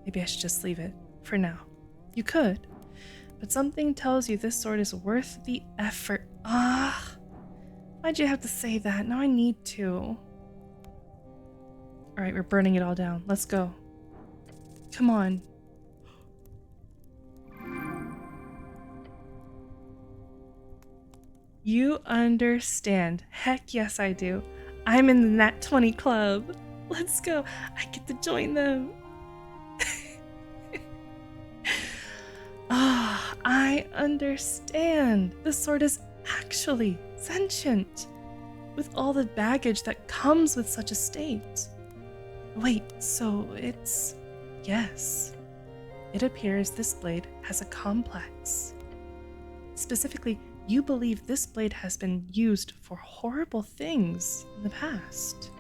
Maybe I should just leave it for now. You could, but something tells you this sword is worth the effort. Why'd you have to say that? Now I need to. All right, we're burning it all down. Let's go. Come on. You understand. Heck yes, I do. I'm in the Nat 20 club. Let's go. I get to join them. I understand. The sword is actually sentient, with all the baggage that comes with such a state. Wait, so it's... Yes. It appears this blade has a complex. Specifically, you believe this blade has been used for horrible things in the past.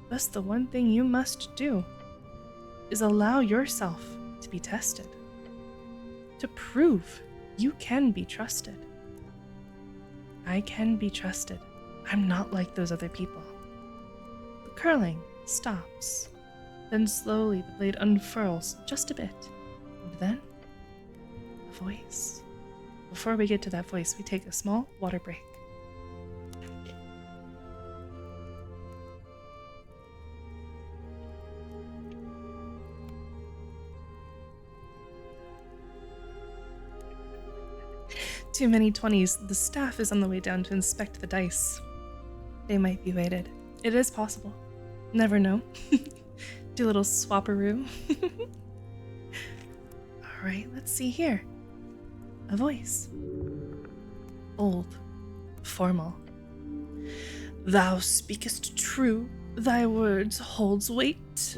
Thus, the one thing you must do is allow yourself to be tested, to prove you can be trusted. I can be trusted. I'm not like those other people. The curling stops. Then slowly the blade unfurls just a bit. And then, a voice. Before we get to that voice, we take a small water break. Too many 20s. The staff is on the way down to inspect the dice. They might be weighted. It is possible. Never know. Do a little swapperoo. Alright, let's see here. A voice. Old. Formal. Thou speakest true. Thy words holds weight.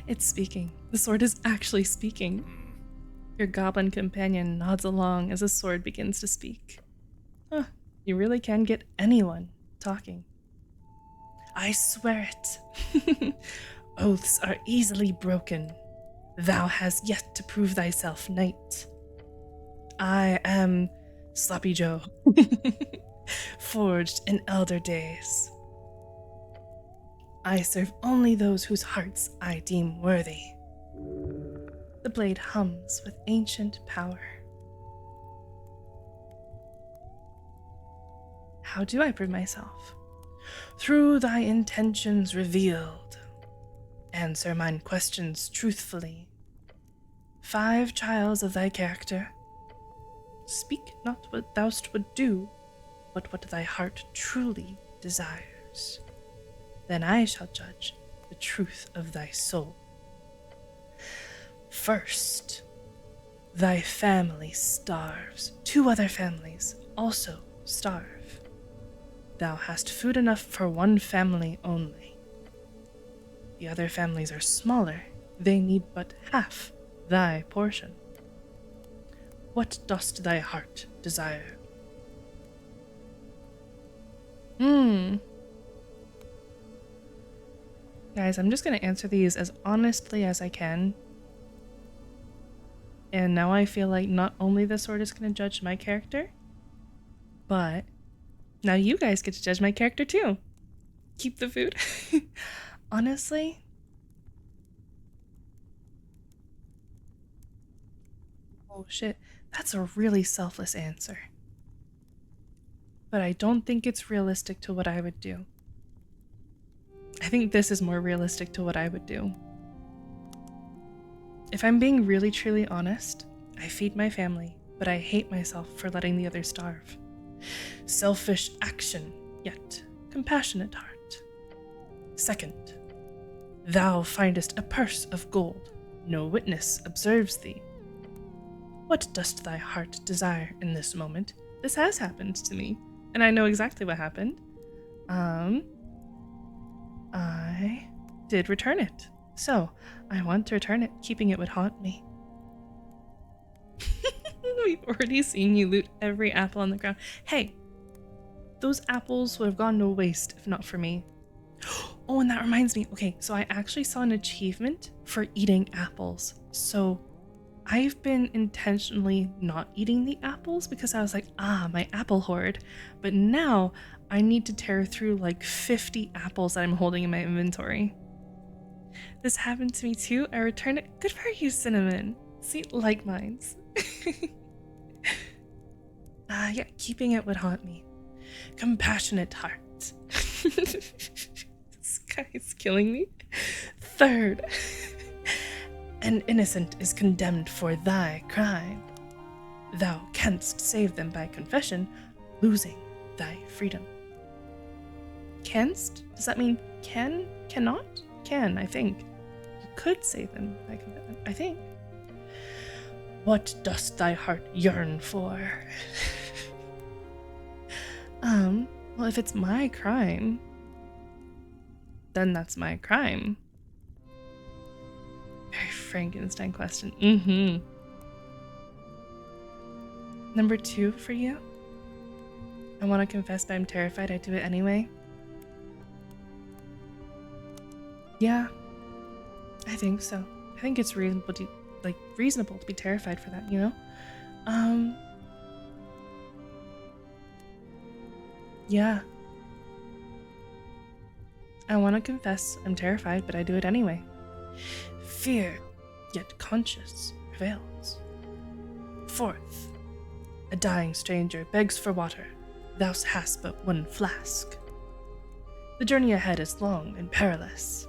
It's speaking. The sword is actually speaking. Your goblin companion nods along as the sword begins to speak. You really can get anyone talking. I swear it. Oaths are easily broken. Thou hast yet to prove thyself knight. I am Sloppy Joe, forged in elder days. I serve only those whose hearts I deem worthy. The blade hums with ancient power. How do I prove myself? Through thy intentions revealed. Answer mine questions truthfully. 5 trials of thy character. Speak not what thou would do, but what thy heart truly desires. Then I shall judge the truth of thy soul. First, thy family starves. 2 other families also starve. Thou hast food enough for 1 family only. The other families are smaller. They need but half thy portion. What dost thy heart desire? Guys, I'm just going to answer these as honestly as I can. And now I feel like not only the sword is going to judge my character, but now you guys get to judge my character too. Keep the food. Honestly, oh shit, that's a really selfless answer. But I don't think it's realistic to what I would do. I think this is more realistic to what I would do. If I'm being really truly honest, I feed my family, but I hate myself for letting the others starve. Selfish action, yet compassionate heart. Second, thou findest a purse of gold. No witness observes thee. What dost thy heart desire in this moment? This has happened to me, and I know exactly what happened. I did return it. So, I want to return it. Keeping it would haunt me. We've already seen you loot every apple on the ground. Hey, those apples would have gone to waste if not for me. Oh, and that reminds me. Okay, so I actually saw an achievement for eating apples. So, I've been intentionally not eating the apples because I was like, my apple hoard. But now I need to tear through like 50 apples that I'm holding in my inventory. This happened to me too. I returned it. Good for you, Cinnamon. See, like mines. Yeah, keeping it would haunt me. Compassionate heart. This guy is killing me. Third, an innocent is condemned for thy crime. Thou canst save them by confession, losing thy freedom. Canst? Does that mean can? Cannot? Can, I think. You could save them by confession, I think. What dost thy heart yearn for? Well, if it's my crime, then that's my crime. Very Frankenstein question. Number 2 for you. I want to confess, but I'm terrified. I do it anyway. Yeah, I think so. I think it's reasonable to be terrified for that, you know? Yeah. I want to confess I'm terrified, but I do it anyway. Fear, yet conscious, prevails. Fourth, a dying stranger begs for water. Thou hast but one flask. The journey ahead is long and perilous.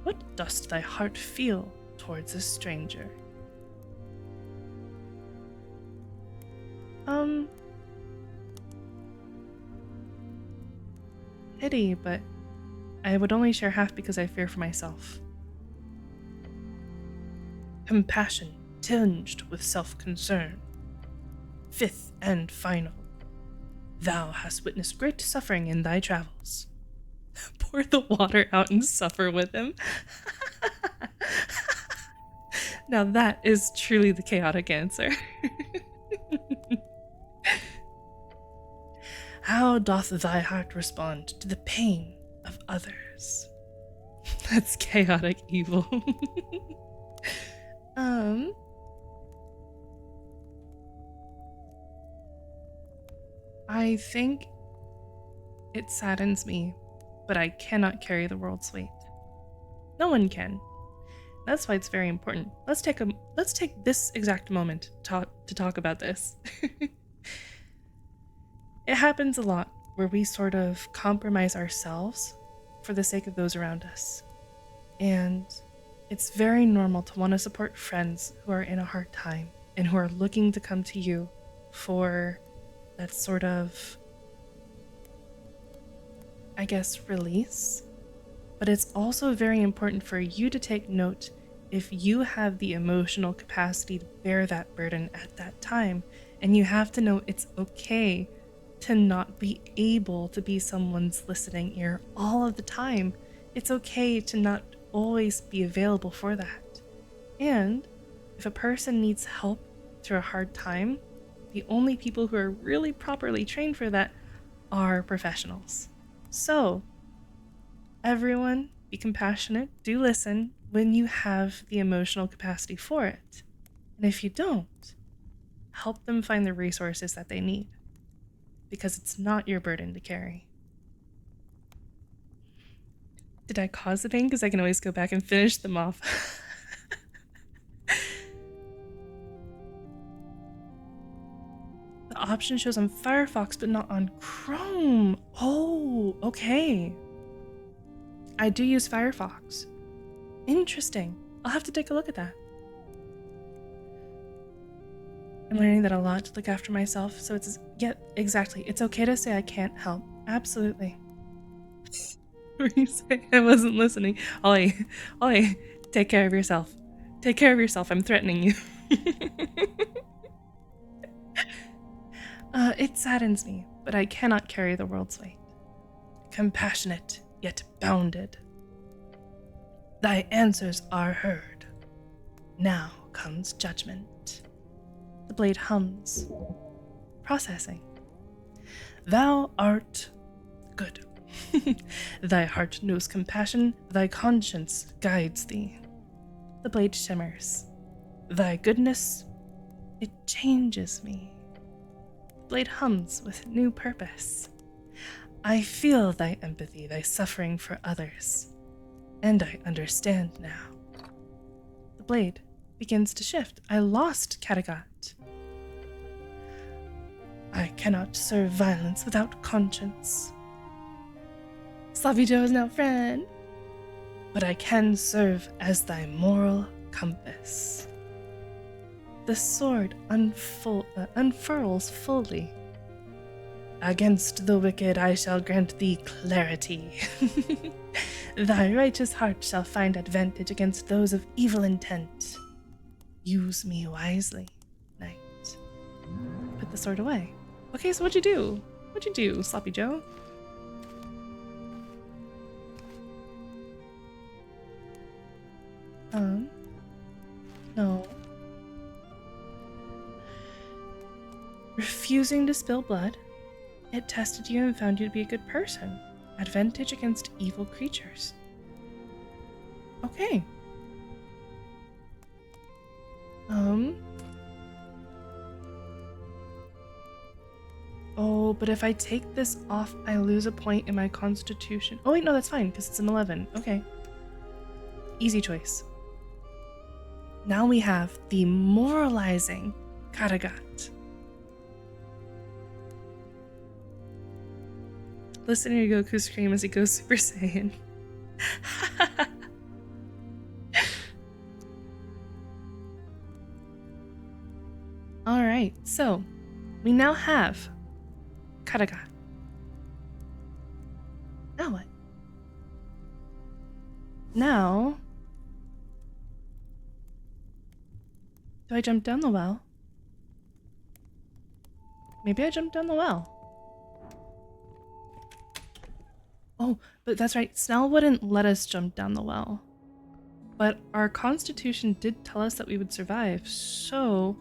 What dost thy heart feel towards a stranger? Pity, but I would only share half because I fear for myself. Compassion tinged with self-concern. Fifth and final. Thou hast witnessed great suffering in thy travels. Pour the water out and suffer with him. Now that is truly the chaotic answer. How doth thy heart respond to the pain of others? That's chaotic evil. I think it saddens me, but I cannot carry the world's weight. No one can. That's why it's very important. Let's take this exact moment to talk about this. It happens a lot where we sort of compromise ourselves for the sake of those around us. And it's very normal to want to support friends who are in a hard time and who are looking to come to you for that sort of, I guess, release. But it's also very important for you to take note if you have the emotional capacity to bear that burden at that time. And you have to know it's okay to not be able to be someone's listening ear all of the time. It's okay to not always be available for that. And if a person needs help through a hard time, the only people who are really properly trained for that are professionals. So, everyone, be compassionate, do listen when you have the emotional capacity for it. And if you don't, help them find the resources that they need, because it's not your burden to carry. Did I cause the pain? Because I can always go back and finish them off. The option shows on Firefox, but not on Chrome. Oh, okay. I do use Firefox. Interesting. I'll have to take a look at that. I'm learning that a lot to look after myself, so it's, yeah, exactly. It's okay to say I can't help. Absolutely. What were you saying? I wasn't listening. Ollie, take care of yourself. Take care of yourself. I'm threatening you. It saddens me, but I cannot carry the world's weight. Compassionate, yet bounded. Thy answers are heard. Now comes judgment. The blade hums. Processing. Thou art good. Thy heart knows compassion, thy conscience guides thee. The blade shimmers. Thy goodness, it changes me. The blade hums with new purpose. I feel thy empathy, thy suffering for others, and I understand now. The blade begins to shift. I lost Kattegat. I cannot serve violence without conscience. Sloppy Joe is now friend. But I can serve as thy moral compass. The sword unfurls fully. Against the wicked I shall grant thee clarity. Thy righteous heart shall find advantage against those of evil intent. Use me wisely, knight. Put the sword away. Okay, so what'd you do? What'd you do, Sloppy Joe? No. Refusing to spill blood, it tested you and found you to be a good person. Advantage against evil creatures. Okay. Oh, but if I take this off, I lose a point in my constitution. Oh wait, no, that's fine, because it's an 11. Okay. Easy choice. Now we have the moralizing Kattegat. Listen to Goku scream as he goes Super Saiyan. Alright, so we now have Kattegat. Now what? Now, do I jump down the well? Maybe I jump down the well. Oh, but that's right. Snell wouldn't let us jump down the well. But our constitution did tell us that we would survive, so...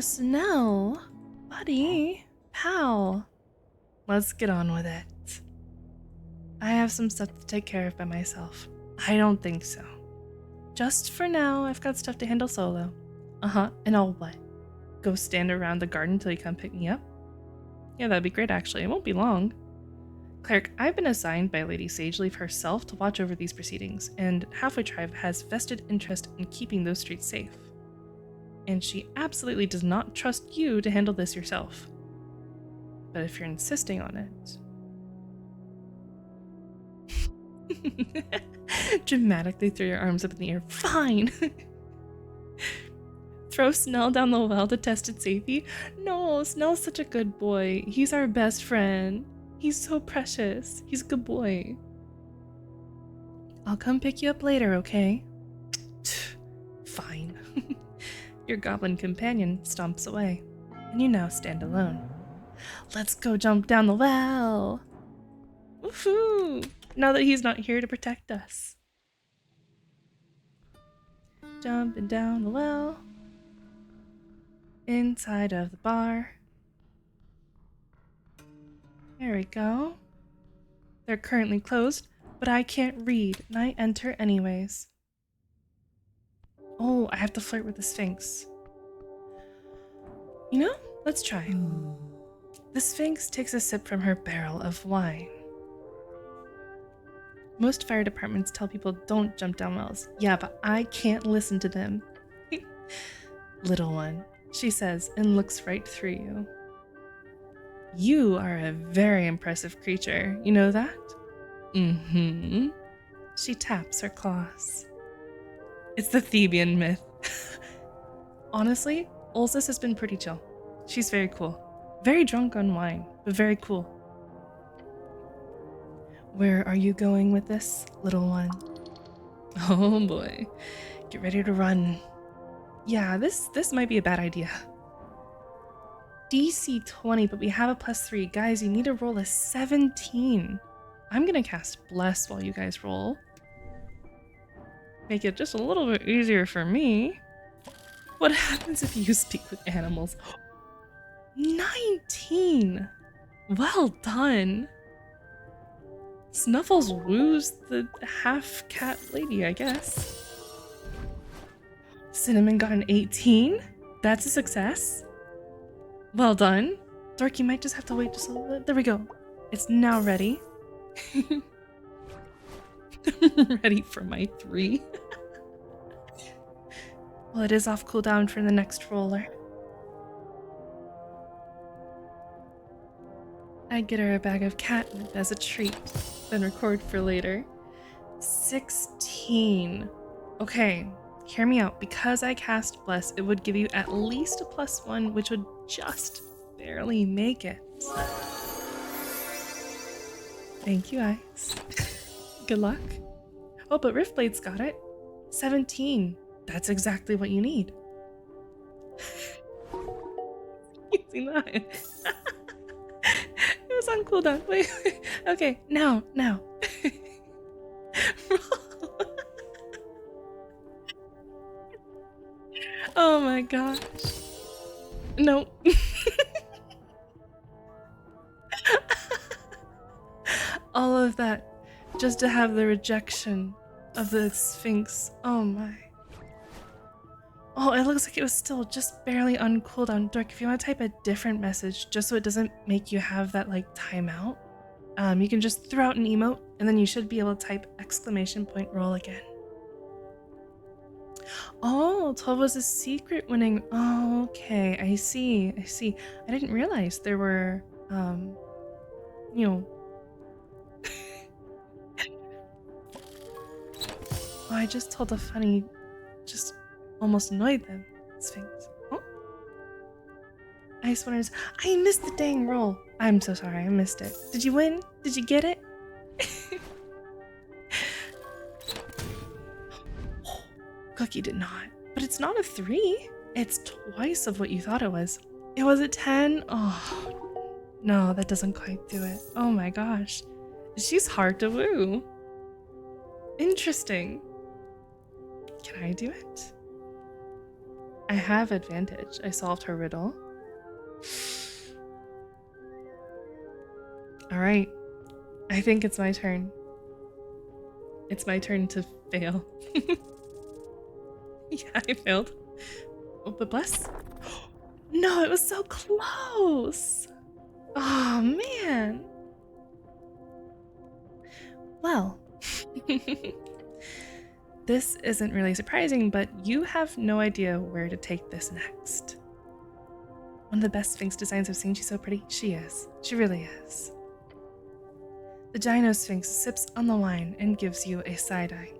Snell, buddy, pal, let's get on with it. I have some stuff to take care of by myself. I don't think so. Just for now, I've got stuff to handle solo. And I'll what? Go stand around the garden till you come pick me up? Yeah, that'd be great actually. It won't be long. Cleric, I've been assigned by Lady Sageleaf herself to watch over these proceedings, and Halfway Tribe has vested interest in keeping those streets safe. And she absolutely does not trust you to handle this yourself. But if you're insisting on it... Dramatically throw your arms up in the air. Fine! Throw Snell down the well to test its safety? No, Snell's such a good boy. He's our best friend. He's so precious. He's a good boy. I'll come pick you up later, okay? Fine. Your goblin companion stomps away, and you now stand alone. Let's go jump down the well! Woohoo! Now that he's not here to protect us. Jumping down the well. Inside of the bar. There we go. They're currently closed, but I can't read, and I enter anyways. Oh, I have to flirt with the Sphinx. You know, let's try. The Sphinx takes a sip from her barrel of wine. Most fire departments tell people don't jump down wells. Yeah, but I can't listen to them. Little one, she says, and looks right through you. You are a very impressive creature, you know that? Mm-hmm. She taps her claws. It's the Theban myth. Honestly, Ulysses has been pretty chill. She's very cool. Very drunk on wine, but very cool. Where are you going with this, little one? Oh boy. Get ready to run. Yeah, this might be a bad idea. DC 20, but we have a +3. Guys, you need to roll a 17. I'm gonna cast Bless while you guys roll. Make it just a little bit easier for me. What happens if you speak with animals? 19! Well done! Snuffles woos the half-cat lady, I guess. Cinnamon got an 18? That's a success. Well done. Dork, you might just have to wait just a little bit. There we go. It's now ready. Ready for my 3. Well, it is off cooldown for the next roller. I'd get her a bag of catnip as a treat, then record for later. 16. Okay, hear me out. Because I cast Bless, it would give you at least a +1, which would just barely make it. Thank you, Ice. Good luck. Oh, but Riftblade's got it. 17. That's exactly what you need. You see that? It was on cooldown. Wait. Okay, now. Oh my gosh. No. All of that just to have the rejection of the Sphinx. Oh my. Oh, it looks like it was still just barely on cooldown. Dork, if you want to type a different message just so it doesn't make you have that like timeout, you can just throw out an emote and then you should be able to type !roll again. Oh, 12 was a secret winning. Oh, okay, I see. I didn't realize there were, you know. Oh, I just told a funny, just almost annoyed them. Sphinx. Oh. Ice Winners. I missed the dang roll. I'm so sorry, I missed it. Did you win? Did you get it? Cookie did not. But it's not a 3. It's twice of what you thought it was. It was a 10? Oh, no, that doesn't quite do it. Oh my gosh. She's hard to woo. Interesting. Can I do it? I have advantage. I solved her riddle. Alright. I think it's my turn. It's my turn to fail. Yeah, I failed. Oh, but bless. No, it was so close. Oh, man. Well. This isn't really surprising, but you have no idea where to take this next. One of the best Sphinx designs I've seen. She's so pretty. She is. She really is. The Gyno Sphinx sips on the wine and gives you a side-eye.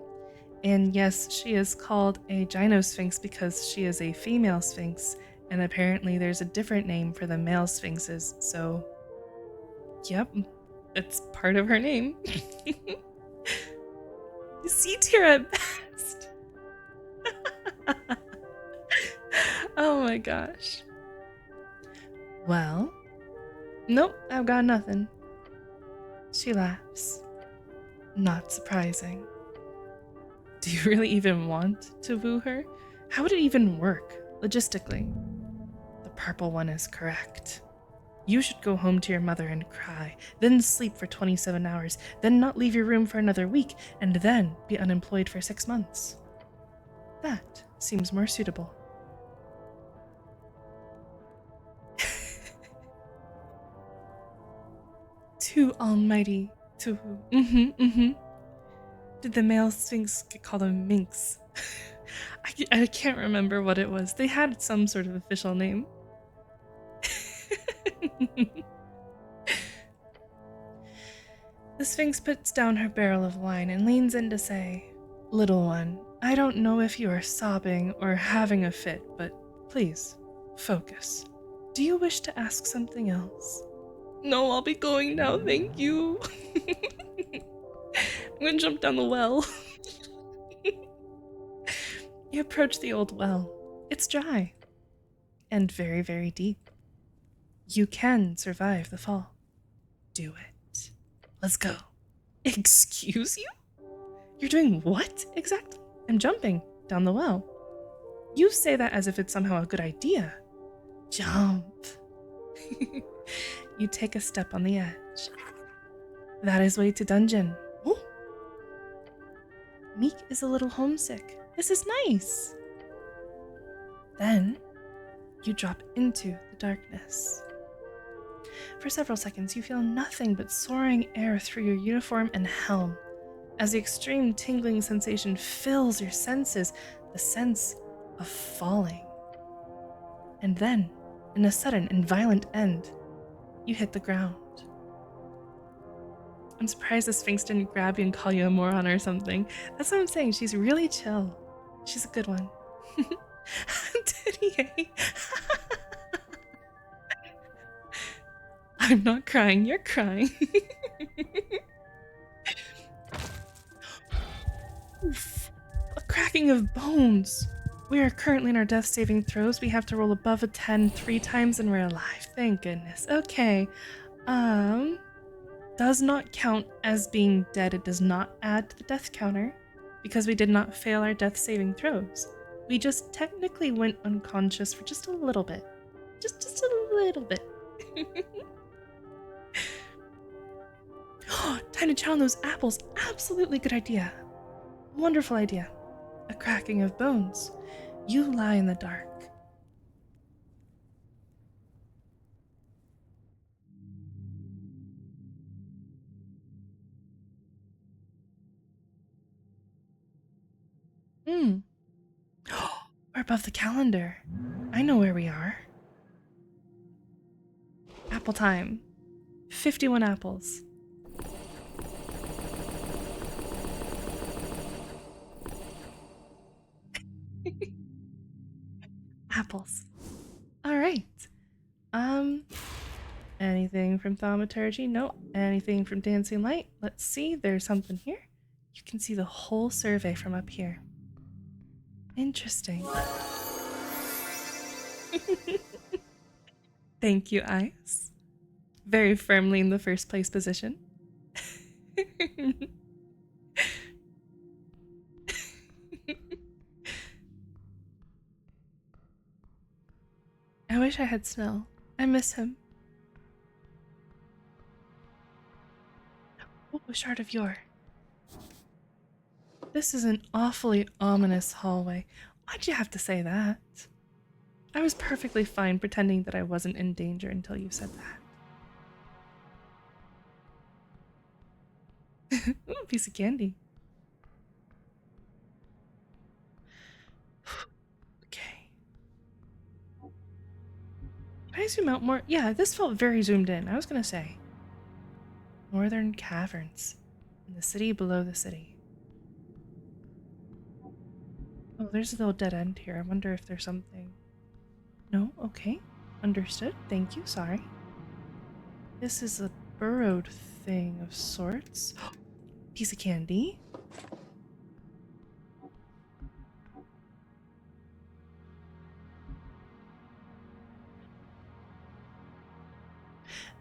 And yes, she is called a Gyno Sphinx because she is a female Sphinx, and apparently there's a different name for the male Sphinxes, so yep, it's part of her name. C tier at best. Oh my gosh. Well, nope, I've got nothing. She laughs. Not surprising. Do you really even want to woo her? How would it even work, logistically? The purple one is correct. You should go home to your mother and cry, then sleep for 27 hours, then not leave your room for another week, and then be unemployed for 6 months. That seems more suitable. Too almighty to woo. Did the male Sphinx get called a minx? I can't remember what it was. They had some sort of official name. The Sphinx puts down her barrel of wine and leans in to say, "Little one, I don't know if you are sobbing or having a fit, but please, focus. Do you wish to ask something else?" No, I'll be going now, thank you. I'm gonna jump down the well. You approach the old well. It's dry. And very, very deep. You can survive the fall. Do it. Let's go. Excuse you? You're doing what exactly? I'm jumping down the well. You say that as if it's somehow a good idea. Jump. You take a step on the edge. That is way to dungeon. Meek is a little homesick. This is nice. Then you drop into the darkness. For several seconds, you feel nothing but soaring air through your uniform and helm. As the extreme tingling sensation fills your senses, the sense of falling. And then, in a sudden and violent end, you hit the ground. I'm surprised the Sphinx didn't grab you and call you a moron or something. That's what I'm saying. She's really chill. She's a good one. Didier. I'm not crying. You're crying. Oof. A cracking of bones. We are currently in our death saving throws. We have to roll above a 10 3 times and we're alive. Thank goodness. Okay. Does not count as being dead. It does not add to the death counter because we did not fail our death saving throws. We just technically went unconscious for just a little bit. Just a little bit. Time to chow on those apples. Absolutely good idea. Wonderful idea. A cracking of bones. You lie in the dark. We're above the calendar. I know where we are. Apple time. 51 apples. Apples. All right. Anything from thaumaturgy? Nope. Anything from dancing light? Let's see. There's something here. You can see the whole survey from up here. Interesting. Thank you, Ice. Very firmly in the first place position. I wish I had Snow. I miss him. Oh, a shard of yore. This is an awfully ominous hallway. Why'd you have to say that? I was perfectly fine pretending that I wasn't in danger until you said that. Ooh, piece of candy. Okay. Can I zoom out more? Yeah, this felt very zoomed in. I was gonna say. Northern caverns. In the city below the city. Oh, there's a little dead end here. I wonder if there's something. No? Okay. Understood. Thank you. Sorry. This is a burrowed thing of sorts. Piece of candy.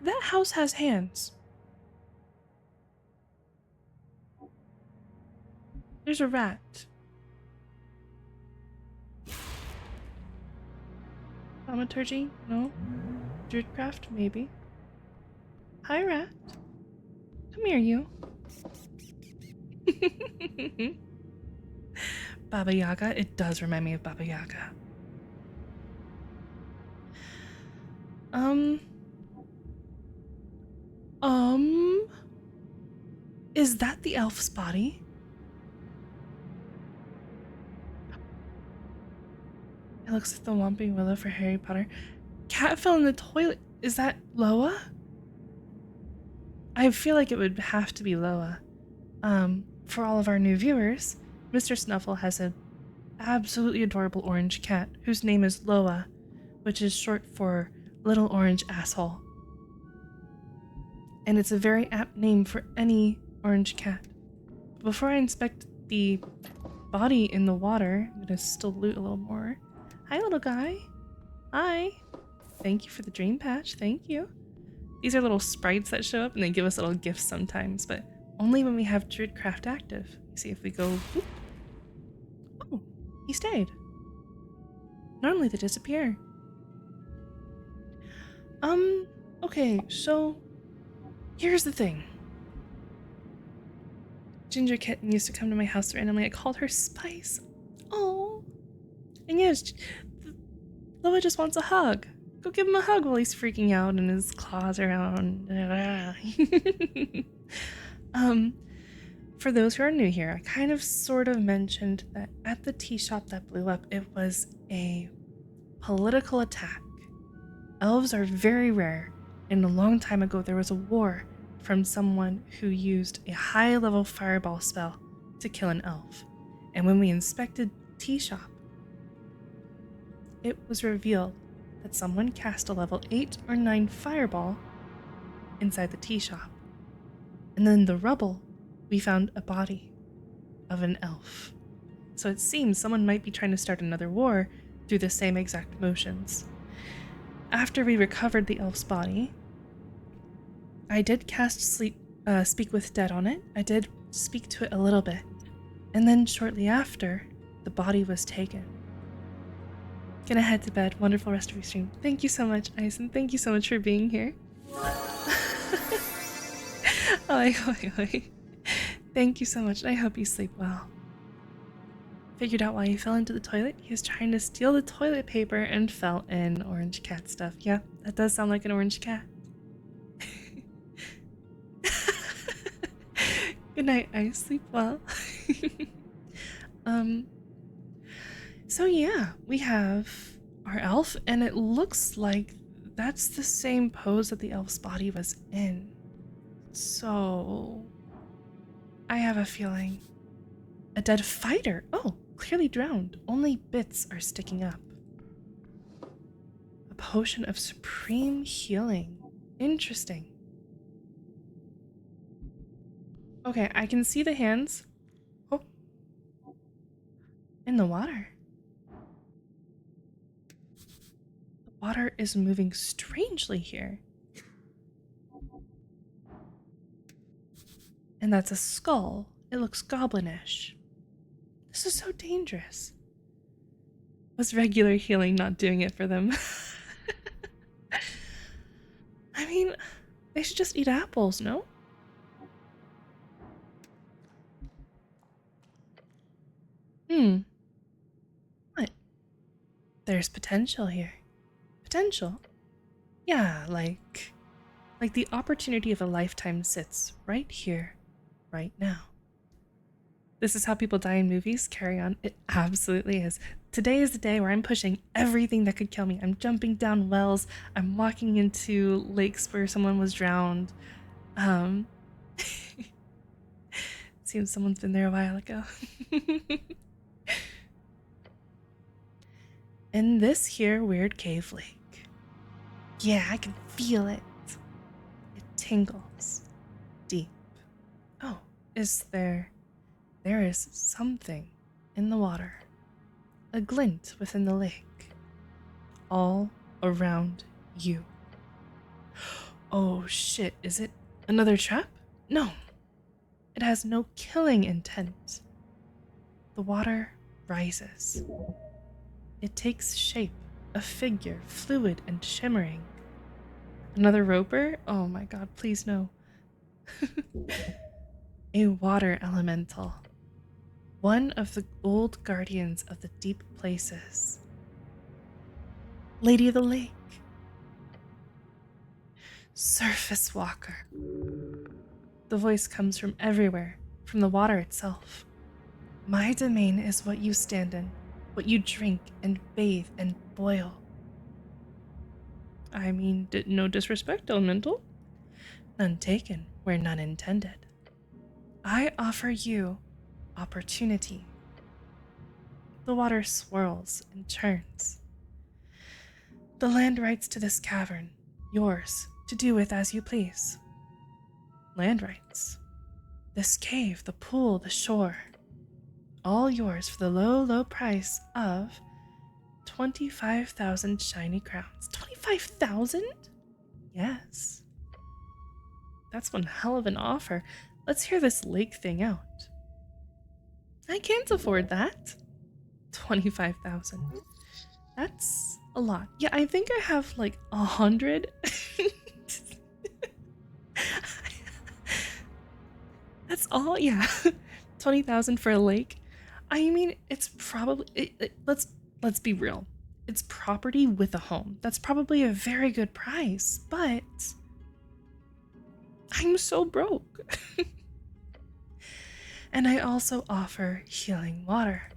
That house has hands. There's a rat. Thaumaturgy? No. Druidcraft? Maybe. Hi, rat. Come here, you. Baba Yaga? It does remind me of Baba Yaga. Is that the elf's body? It looks like the Whomping Willow for Harry Potter. Cat fell in the toilet. Is that Loa? I feel like it would have to be Loa. For all of our new viewers, Mr. Snuffle has an absolutely adorable orange cat whose name is Loa, which is short for Little Orange Asshole. And it's a very apt name for any orange cat. Before I inspect the body in the water, I'm gonna still loot a little more. Hi, little guy. Hi. Thank you for the dream patch. Thank you. These are little sprites that show up and they give us little gifts sometimes, but only when we have Druidcraft active. See if we go. Whoop. Oh, he stayed. Normally they disappear. Okay, so here's the thing. Ginger Kitten used to come to my house randomly. I called her Spice. Oh. And yes, Loa just wants a hug. Go give him a hug while he's freaking out and his claws around. For those who are new here, I kind of sort of mentioned that at the tea shop that blew up, it was a political attack. Elves are very rare, and a long time ago there was a war from someone who used a high-level fireball spell to kill an elf. And when we inspected the tea shop, it was revealed that someone cast a level 8 or 9 fireball inside the tea shop. And then in the rubble, we found a body of an elf. So it seems someone might be trying to start another war through the same exact motions. After we recovered the elf's body, I did cast Speak with Dead on it. I did speak to it a little bit. And then shortly after, the body was taken. Gonna head to bed. Wonderful rest of your stream. Thank you so much, Ice, and thank you so much for being here. Oi. Thank you so much, and I hope you sleep well. Figured out why he fell into the toilet. He was trying to steal the toilet paper and fell in orange cat stuff. Yeah, that does sound like an orange cat. Good night, Ice. Sleep well. So yeah, we have our elf, and it looks like that's the same pose that the elf's body was in. So I have a feeling. A dead fighter. Oh, clearly drowned. Only bits are sticking up. A potion of supreme healing. Interesting. Okay, I can see the hands. Oh. In the water. The water is moving strangely here. And that's a skull. It looks goblinish. This is so dangerous. Was regular healing not doing it for them? I mean, they should just eat apples, no? What? There's potential here. Potential? Yeah, like the opportunity of a lifetime sits right here, right now. This is how people die in movies. Carry on. It absolutely is. Today is the day where I'm pushing everything that could kill me. I'm jumping down wells. I'm walking into lakes where someone was drowned. Seems someone's been there a while ago. In this here weird cave lake. Yeah, I can feel it. It tingles deep. Oh, there is something in the water. A glint within the lake. All around you. Oh shit, is it another trap? No. It has no killing intent. The water rises. It takes shape, a figure, fluid and shimmering. Another roper? Oh my god, please no. A water elemental. One of the old guardians of the deep places. Lady of the Lake. Surface Walker. The voice comes from everywhere, from the water itself. My domain is what you stand in, what you drink and bathe and boil. I mean, no disrespect, elemental. None taken where none intended. I offer you opportunity. The water swirls and churns. The land rights to this cavern, yours, to do with as you please. Land rights. This cave, the pool, the shore. All yours for the low, low price of 25,000 shiny crowns. 25,000? Yes. That's one hell of an offer. Let's hear this lake thing out. I can't afford that. 25,000. That's a lot. Yeah, I think I have like 100. That's all. Yeah. 20,000 for a lake. I mean, it's probably let's be real. It's property with a home. That's probably a very good price, but I'm so broke. And I also offer healing water.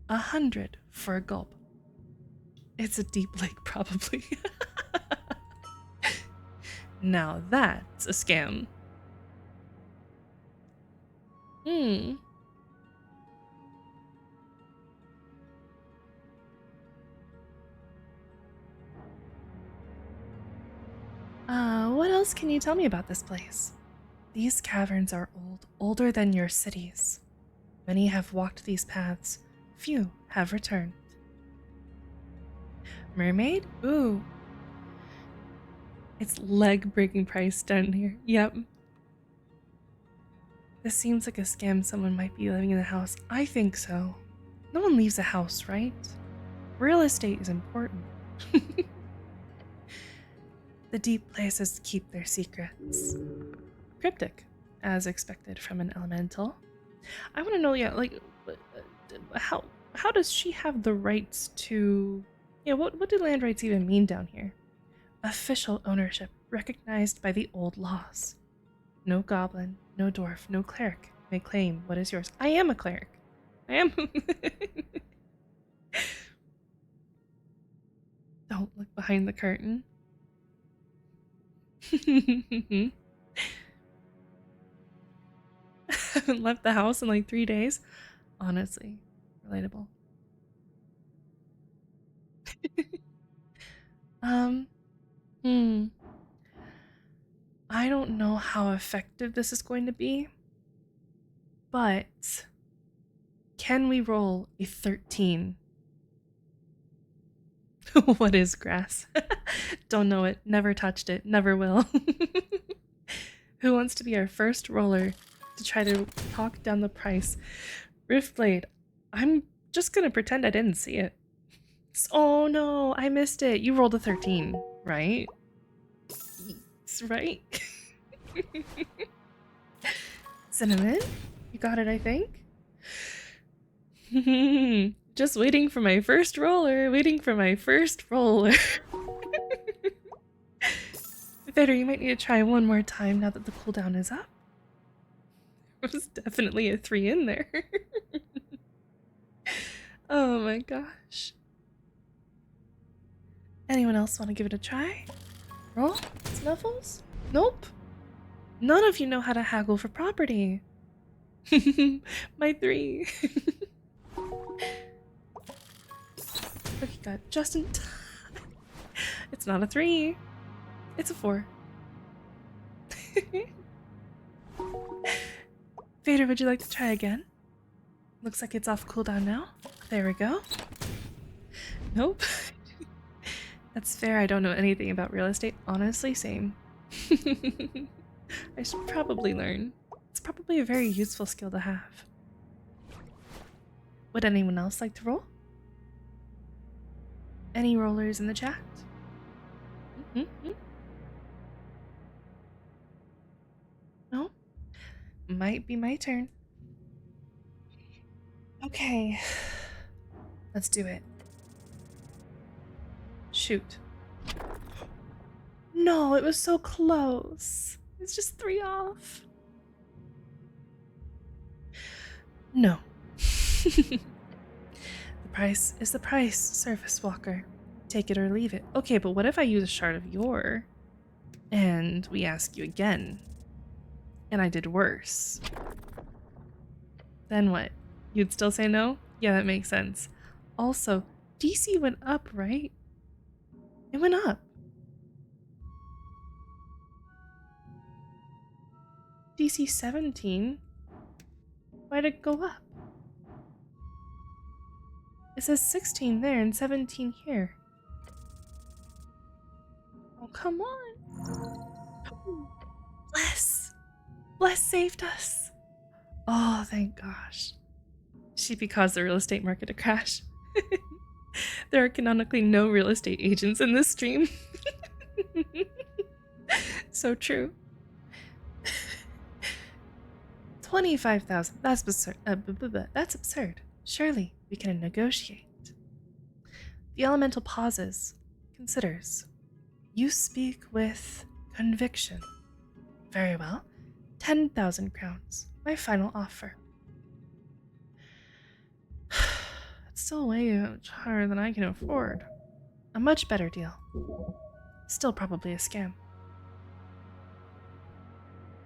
100 for a gulp. It's a deep lake, probably. Now that's a scam. What else can you tell me about this place? These caverns are old, older than your cities. Many have walked these paths, few have returned. Mermaid? Ooh. It's leg-breaking price down here. Yep. This seems like a scam. Someone might be living in the house. I think so. No one leaves a house, right? Real estate is important. The deep places keep their secrets. Cryptic, as expected from an elemental. I want to know, yeah, like, how does she have the rights to... Yeah, what do land rights even mean down here? Official ownership, recognized by the old laws. No goblin, no dwarf, no cleric may claim what is yours. I am a cleric. I am. Don't look behind the curtain. Haven't left the house in like 3 days. Honestly, relatable. I don't know how effective this is going to be, but can we roll a 13? What is grass? Don't know it, never touched it, never will. Who wants to be our first roller to try to talk down the price? Riftblade, I'm just gonna pretend I didn't see it. Oh no, I missed it. You rolled a 13, right? That's right. Cinnamon, you got it, I think. Just waiting for my first roller, Vader, you might need to try one more time now that the cooldown is up. There was definitely a 3 in there. Oh my gosh. Anyone else want to give it a try? Roll? Snuffles? Nope. None of you know how to haggle for property. My 3. Look, you got just in time. It's not a 3. It's a 4. Vader, would you like to try again? Looks like it's off cooldown now. There we go. Nope. That's fair. I don't know anything about real estate. Honestly, same. I should probably learn. It's probably a very useful skill to have. Would anyone else like to roll? Any rollers in the chat? No? Might be my turn. Okay. Let's do it. Shoot. No, it was so close. It's just 3 off. No. The price is the price, Surface Walker. Take it or leave it. Okay, but what if I use a shard of yore and we ask you again and I did worse? Then what? You'd still say no? Yeah, that makes sense. Also, DC went up, right? It went up. DC 17? Why'd it go up? It says 16 there and 17 here. Oh, come on. Bless saved us. Oh, thank gosh. Sheepie caused the real estate market to crash. There are canonically no real estate agents in this stream. So true. 25,000. That's absurd. That's absurd. Surely we can negotiate. The elemental pauses, considers. You speak with conviction. Very well. 10,000 crowns. My final offer. It's still way much higher than I can afford. A much better deal. Still probably a scam.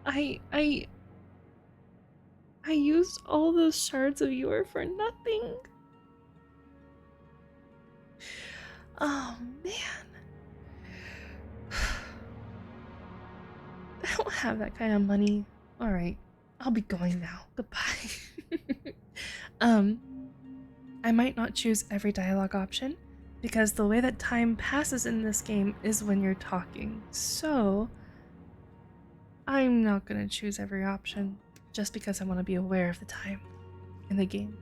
I used all those shards of yore for nothing. Oh man. I don't have that kind of money. Alright, I'll be going now. Goodbye. I might not choose every dialogue option, because the way that time passes in this game is when you're talking. So, I'm not gonna choose every option, just because I want to be aware of the time in the game.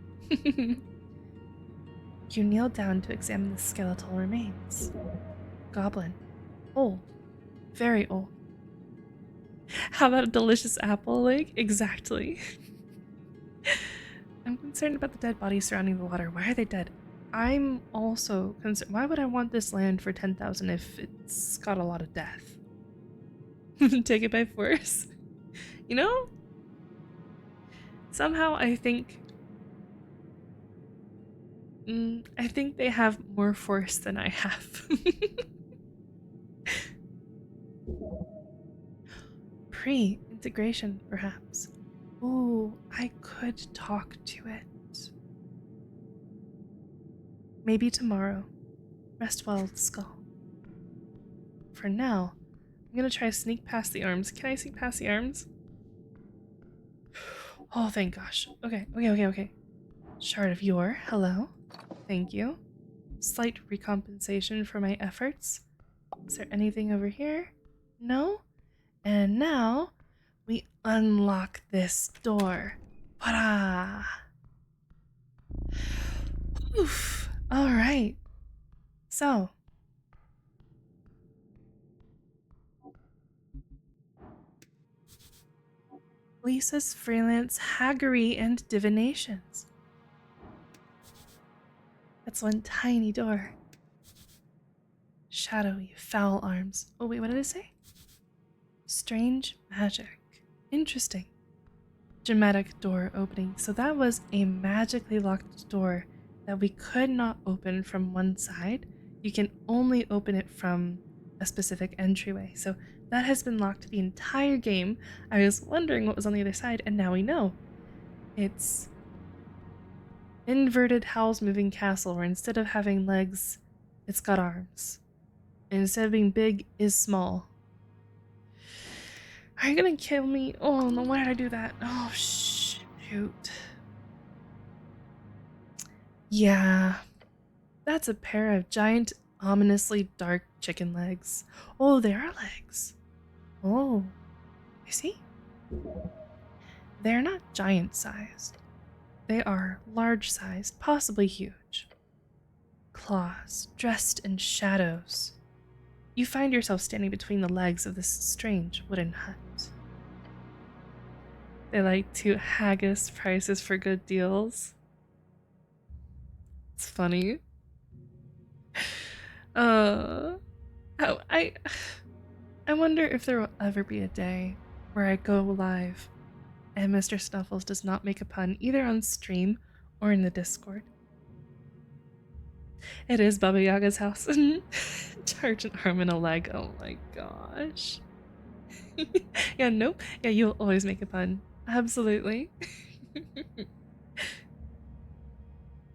You kneel down to examine the skeletal remains. Goblin. Old. Very old. How about a delicious apple leg? Exactly. I'm concerned about the dead bodies surrounding the water. Why are they dead? I'm also concerned. Why would I want this land for 10,000 if it's got a lot of death? Take it by force. You know? Somehow I think they have more force than I have. Pre-integration, perhaps. Ooh, I could talk to it. Maybe tomorrow. Rest well with the skull. For now, I'm gonna try to sneak past the arms. Can I sneak past the arms? Oh, thank gosh. Okay. Shard of yore, hello. Thank you. Slight recompensation for my efforts. Is there anything over here? No? And now, we unlock this door. Ta-da! Oof. Alright. So. Lisa's freelance haggery and divinations. That's one tiny door. Shadowy, foul arms. Oh wait, what did it say? Strange magic. Interesting. Dramatic door opening. So that was a magically locked door that we could not open from one side. You can only open it from a specific entryway. So that has been locked the entire game. I was wondering what was on the other side, and now we know. It's inverted Howl's Moving Castle, where instead of having legs, it's got arms. And instead of being big, is small. Are you gonna kill me? Oh no, why did I do that? Oh shoot. Yeah. That's a pair of giant, ominously dark chicken legs. Oh, they are legs. Oh. You see? They're not giant-sized. They are large-sized, possibly huge. Claws, dressed in shadows. You find yourself standing between the legs of this strange wooden hut. They like to haggis prices for good deals. It's funny. I wonder if there will ever be a day where I go live and Mr. Snuffles does not make a pun either on stream or in the Discord. It is Baba Yaga's house. Charge an arm and a leg. Oh my gosh. Yeah, nope. Yeah, you'll always make a pun. Absolutely.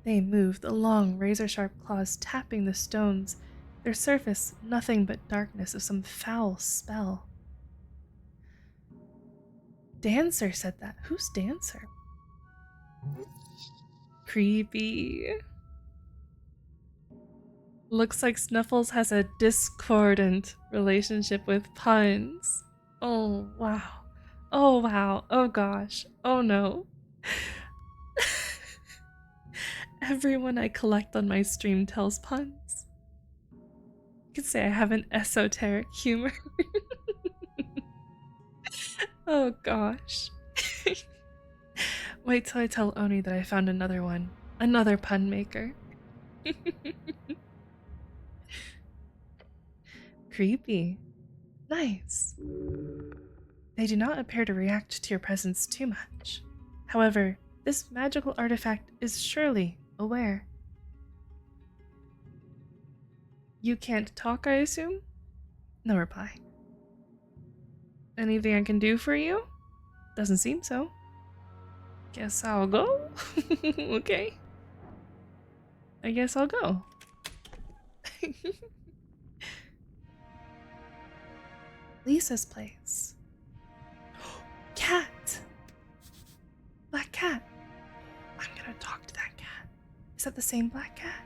They move, the long, razor-sharp claws tapping the stones, their surface nothing but darkness of some foul spell. Dancer said that. Who's Dancer? Creepy. Looks like Snuffles has a discordant relationship with puns. Oh, wow. Oh, wow. Oh, gosh. Oh, no. Everyone I collect on my stream tells puns. You could say I have an esoteric humor. Oh, gosh. Wait till I tell Oni that I found another one. Another pun maker. Creepy. Nice. They do not appear to react to your presence too much. However, this magical artifact is surely aware. You can't talk, I assume? No reply. Anything I can do for you? Doesn't seem so. Guess I'll go? Okay. I guess I'll go. Lisa's place. Cat! Black cat. I'm gonna talk to that cat. Is that the same black cat?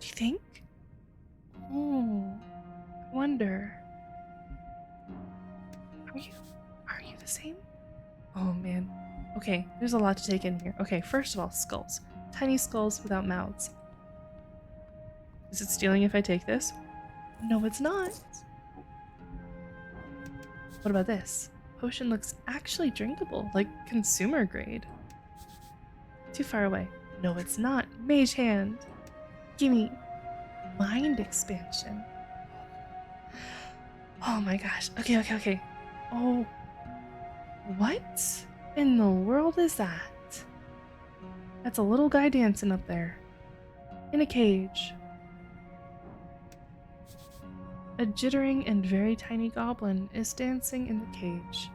Do you think? Oh, I wonder. Are you the same? Oh man. Okay, there's a lot to take in here. Okay, first of all, skulls. Tiny skulls without mouths. Is it stealing if I take this? No, it's not. What about this? Potion looks actually drinkable, like consumer grade. Too far away. No, it's not. Mage hand. Gimme. Mind expansion. Oh my gosh. Okay. Oh. What in the world is that? That's a little guy dancing up there. In a cage. A jittering and very tiny goblin is dancing in the cage.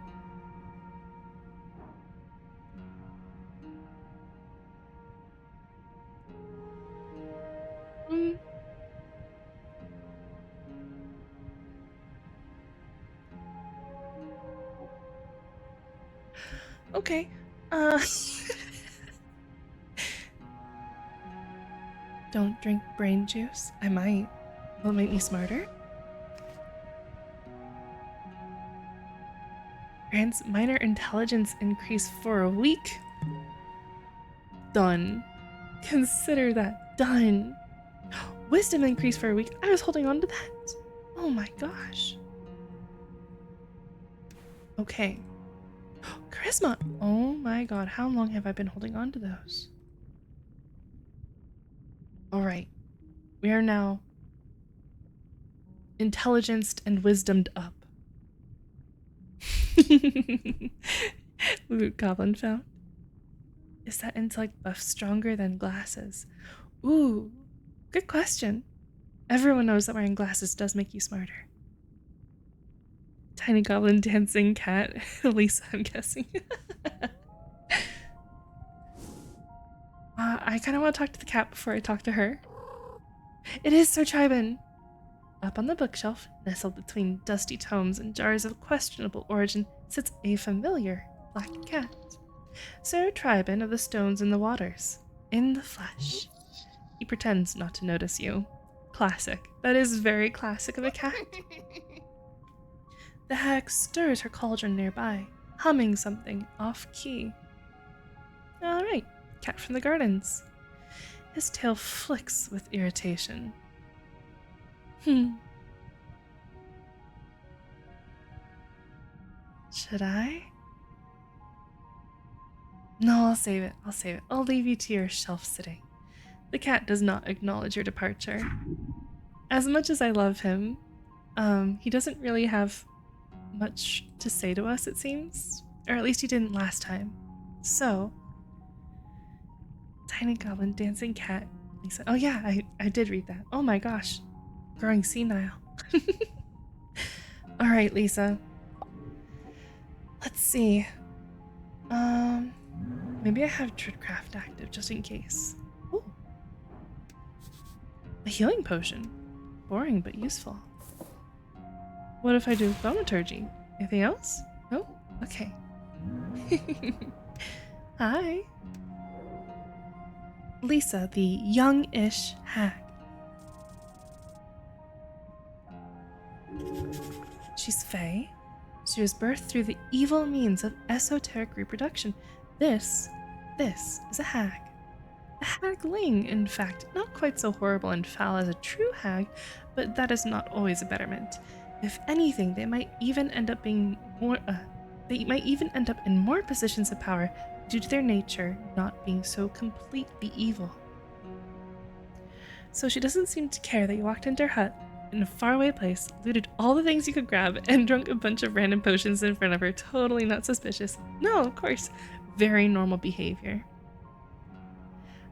Okay. Don't drink brain juice. I might. Will it make me smarter? Grants minor intelligence increase for a week. Done. Consider that done. Wisdom increase for a week. I was holding on to that. Oh my gosh. Okay. Charisma. Oh my god, how long have I been holding on to those? Alright. We are now intelligenced and wisdomed up. Loot goblin found. Is that intellect buff stronger than glasses? Ooh, good question. Everyone knows that wearing glasses does make you smarter. Tiny goblin dancing cat. Lisa, I'm guessing. I kind of want to talk to the cat before I talk to her. It is Sir Triben. Up on the bookshelf, nestled between dusty tomes and jars of questionable origin, sits a familiar black cat. Sir Triben of the Stones and the Waters. In the flesh. He pretends not to notice you. Classic. That is very classic of a cat. The hag stirs her cauldron nearby, humming something off-key. Alright, cat from the gardens. His tail flicks with irritation. Should I? No, I'll save it. I'll leave you to your shelf sitting. The cat does not acknowledge your departure. As much as I love him, he doesn't really have much to say to us, it seems. Or at least he didn't last time. So, tiny goblin dancing cat. Lisa. Oh yeah, I did read that. Oh my gosh. Growing senile. Alright, Lisa. Let's see. Maybe I have Tridcraft active just in case. Ooh. A healing potion. Boring but useful. What if I do thaumaturgy? Anything else? No? Okay. Hi. Lisa, the young-ish hag. She's Fae. She was birthed through the evil means of esoteric reproduction. This is a hag. A hagling, in fact, not quite so horrible and foul as a true hag, but that is not always a betterment. If anything, they might even end up being more. They might even end up in more positions of power due to their nature not being so completely evil. So she doesn't seem to care that you walked into her hut, in a faraway place, looted all the things you could grab, and drunk a bunch of random potions in front of her. Totally not suspicious. No, of course. Very normal behavior.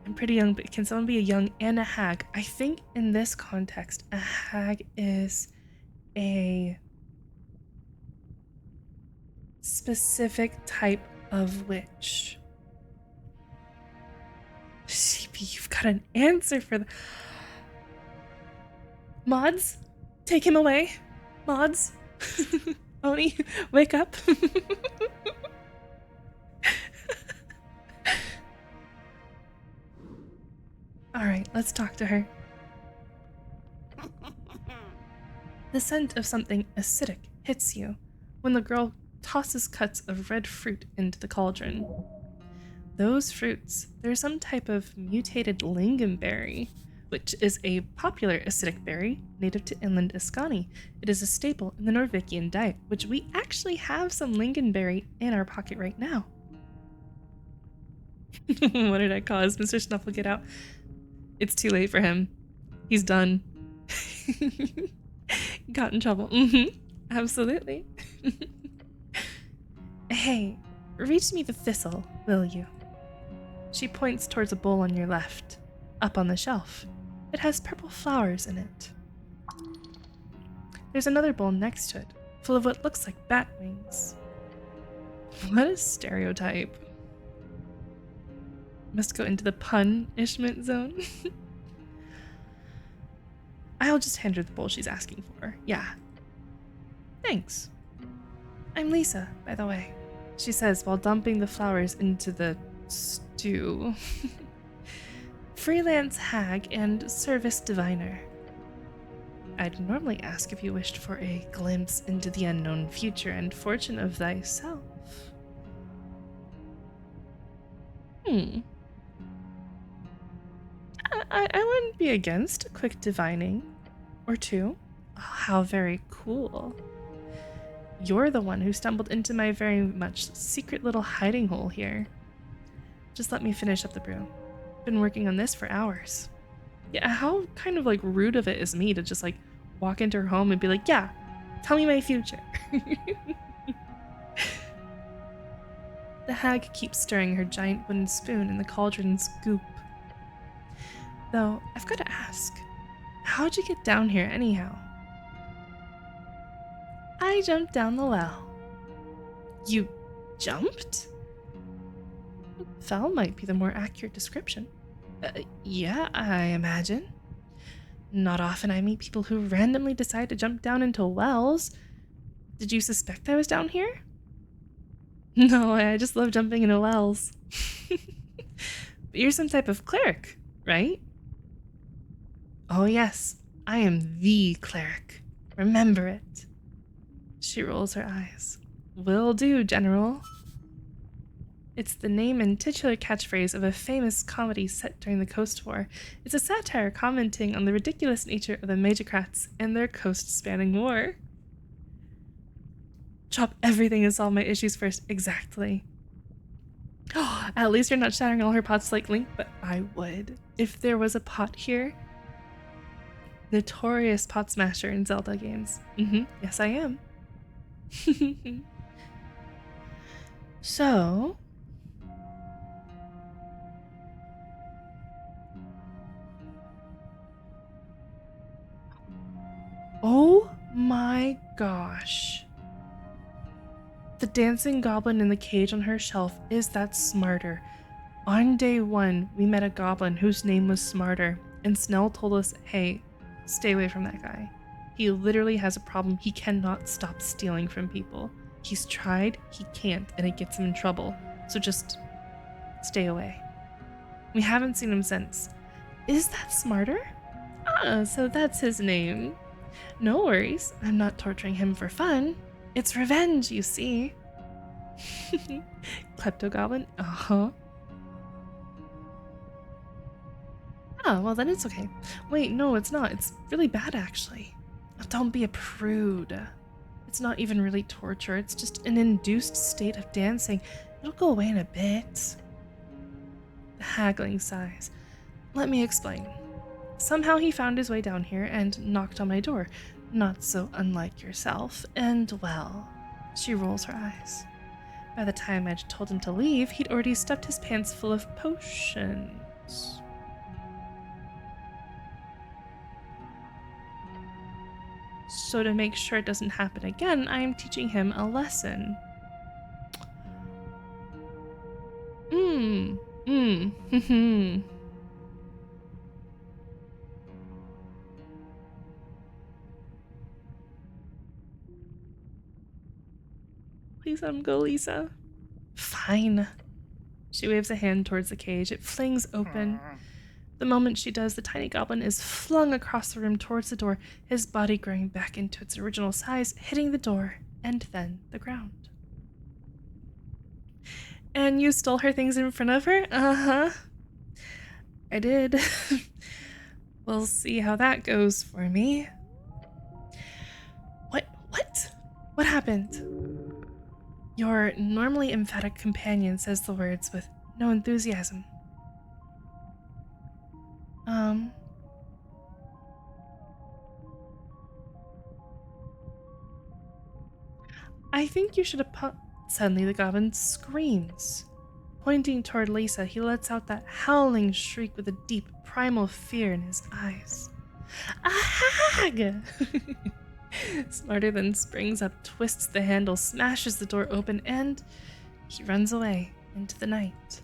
I'm pretty young, but can someone be a young and a hag? I think in this context, a hag is a specific type of witch. Sheepie, you've got an answer for the... Mods, take him away. Mods. Oni, wake up. Alright, let's talk to her. The scent of something acidic hits you when the girl tosses cuts of red fruit into the cauldron. Those fruits, they're some type of mutated lingonberry, which is a popular acidic berry native to inland Ascani. It is a staple in the Norvikian diet, which we actually have some lingonberry in our pocket right now. What did I cause? Mr. Snuffle, get out. It's too late for him. He's done. Got in trouble. Absolutely. Hey, reach me the thistle, will you? She points towards a bowl on your left, up on the shelf. It has purple flowers in it. There's another bowl next to it, full of what looks like bat wings. What a stereotype. Must go into the punishment zone. I'll just hand her the bowl she's asking for. Yeah. Thanks. I'm Lisa, by the way, she says while dumping the flowers into the stew. Freelance hag and service diviner. I'd normally ask if you wished for a glimpse into the unknown future and fortune of thyself. I wouldn't be against a quick divining or two. Oh, how very cool. You're the one who stumbled into my very much secret little hiding hole here. Just let me finish up the brew. Been working on this for hours. Yeah, how kind of like rude of it is me to just like walk into her home and be like, yeah, tell me my future. The hag keeps stirring her giant wooden spoon in the cauldron's goop. Though, I've got to ask, how'd you get down here anyhow? I jumped down the well. You jumped? Fell might be the more accurate description. Yeah, I imagine. Not often I meet people who randomly decide to jump down into wells. Did you suspect I was down here? No, I just love jumping into wells. But you're some type of cleric, right? Oh yes, I am the cleric. Remember it. She rolls her eyes. Will do, General. It's the name and titular catchphrase of a famous comedy set during the Coast War. It's a satire commenting on the ridiculous nature of the Magicrats and their coast-spanning war. Chop everything and solve my issues first. Exactly. Oh, at least you're not shattering all her pots like Link, but I would. If there was a pot here. Notorious pot smasher in Zelda games. Yes, I am. So... oh my gosh. The dancing goblin in the cage on her shelf is that Smarter. On day one, we met a goblin whose name was Smarter, and Snell told us, hey, stay away from that guy. He literally has a problem. He cannot stop stealing from people. He's tried, he can't, and it gets him in trouble. So just stay away. We haven't seen him since. Is that Smarter? Ah, so that's his name. No worries, I'm not torturing him for fun. It's revenge, you see. Klepto-goblin? Uh-huh. Ah, well then it's okay. Wait, no, it's not. It's really bad, actually. Don't be a prude. It's not even really torture. It's just an induced state of dancing. It'll go away in a bit. The haggling sighs. Let me explain. Somehow he found his way down here and knocked on my door, not so unlike yourself, and well, she rolls her eyes. By the time I'd told him to leave, he'd already stuffed his pants full of potions. So to make sure it doesn't happen again, I am teaching him a lesson. Please let him go, Lisa. Fine. She waves a hand towards the cage. It flings open. The moment she does, the tiny goblin is flung across the room towards the door, his body growing back into its original size, hitting the door and then the ground. And you stole her things in front of her? Uh-huh. I did. We'll see how that goes for me. What? What happened? Your normally emphatic companion says the words with no enthusiasm. I think you should have Suddenly the goblin screams. Pointing toward Lisa, he lets out that howling shriek with a deep, primal fear in his eyes. A hag! Smarter than springs up, twists the handle, smashes the door open, and he runs away into the night.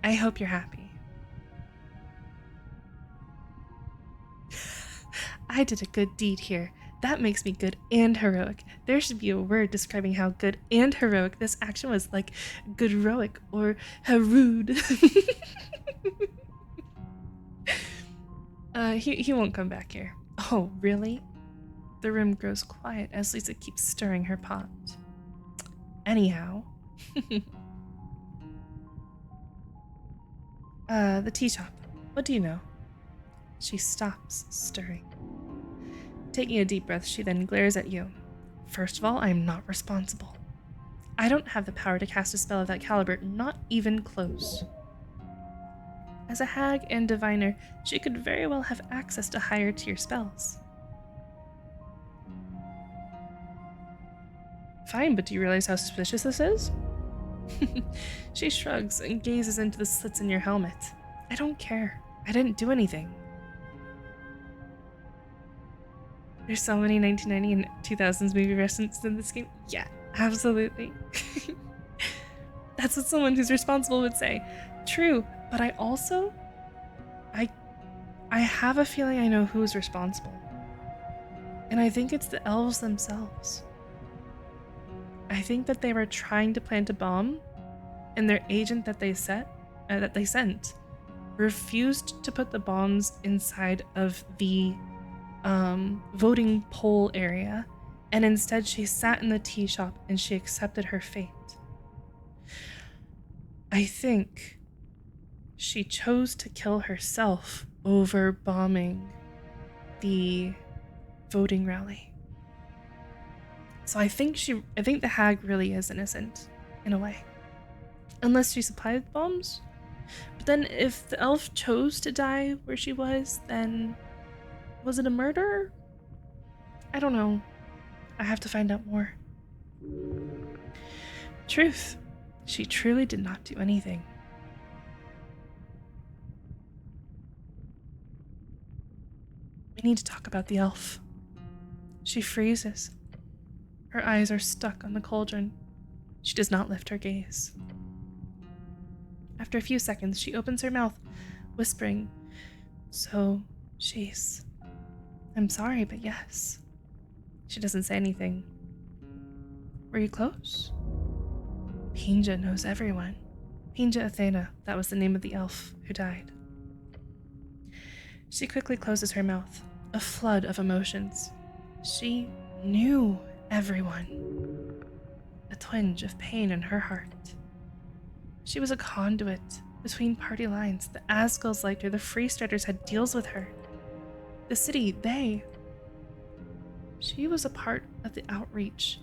I hope you're happy. I did a good deed here. That makes me good and heroic. There should be a word describing how good and heroic this action was, like good-roic or harude. He won't come back here. Oh, really? The room grows quiet as Lisa keeps stirring her pot. Anyhow. The tea shop. What do you know? She stops stirring. Taking a deep breath, she then glares at you. First of all, I am not responsible. I don't have the power to cast a spell of that caliber, not even close. As a hag and diviner, she could very well have access to higher tier spells. Fine, but do you realize how suspicious this is? She shrugs and gazes into the slits in your helmet. I don't care. I didn't do anything. There's so many 1990 and 2000s movie references in this game. Yeah, absolutely. That's what someone who's responsible would say. True, but I also... I have a feeling I know who's responsible. And I think it's the elves themselves. I think that they were trying to plant a bomb, and their agent that they sent refused to put the bombs inside of the voting poll area, and instead she sat in the tea shop and she accepted her fate. I think she chose to kill herself over bombing the voting rally. So I think the hag really is innocent, in a way. Unless she supplied bombs. But then if the elf chose to die where she was, then was it a murder? I don't know. I have to find out more. Truth. She truly did not do anything. We need to talk about the elf. She freezes. Her eyes are stuck on the cauldron. She does not lift her gaze. After a few seconds, she opens her mouth, whispering, "So, she's... I'm sorry, but yes." She doesn't say anything. Were you close? Pinja knows everyone. Pinja Athena, that was the name of the elf who died. She quickly closes her mouth, a flood of emotions. She knew everyone. A twinge of pain in her heart. She was a conduit between party lines. The Asgulls liked her. The Freestriders had deals with her. The city, she was a part of the outreach.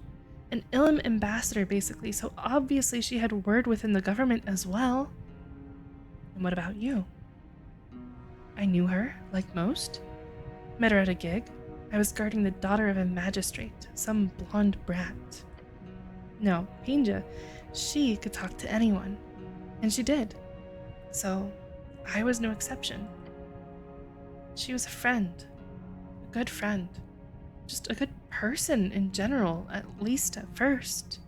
An Ilum ambassador, basically, so obviously she had word within the government as well. And what about you? I knew her, like most. Met her at a gig. I was guarding the daughter of a magistrate, some blonde brat. No, Pinja, she could talk to anyone. And she did. So, I was no exception. She was a friend. A good friend. Just a good person in general, at least at first.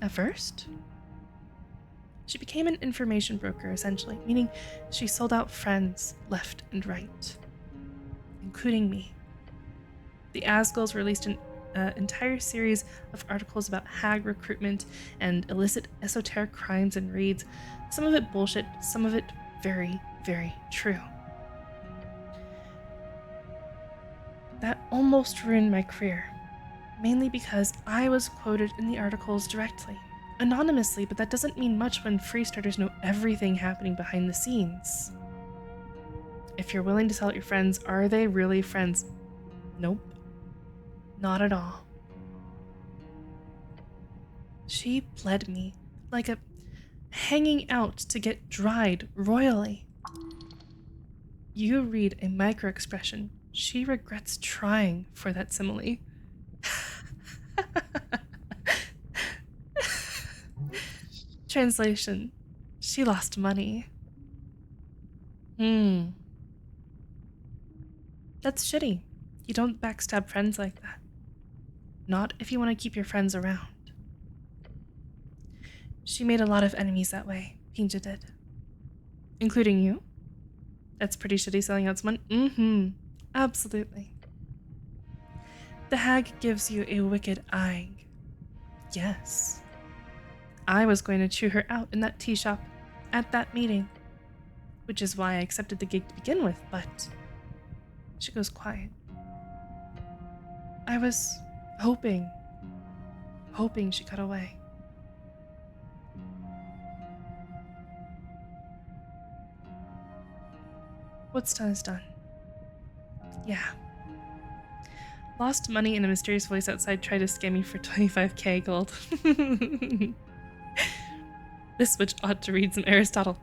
At first? She became an information broker, essentially, meaning she sold out friends left and right, including me. The Asgulls released an entire series of articles about hag recruitment and illicit esoteric crimes and raids. Some of it bullshit, some of it very, very true. That almost ruined my career, mainly because I was quoted in the articles directly, anonymously, but that doesn't mean much when free starters know everything happening behind the scenes. If you're willing to tell your friends, are they really friends? Nope. Not at all. She bled me like a hanging out to get dried royally. You read a micro-expression. She regrets trying for that simile. Translation. She lost money. That's shitty. You don't backstab friends like that. Not if you want to keep your friends around. She made a lot of enemies that way, Pinja did. Including you? That's pretty shitty selling out someone. Absolutely. The hag gives you a wicked eye. Yes. I was going to chew her out in that tea shop at that meeting, which is why I accepted the gig to begin with, but she goes quiet. I was hoping she got away. What's done is done. Yeah. Lost money and a mysterious voice outside tried to scam me for 25k gold. This witch ought to read some Aristotle.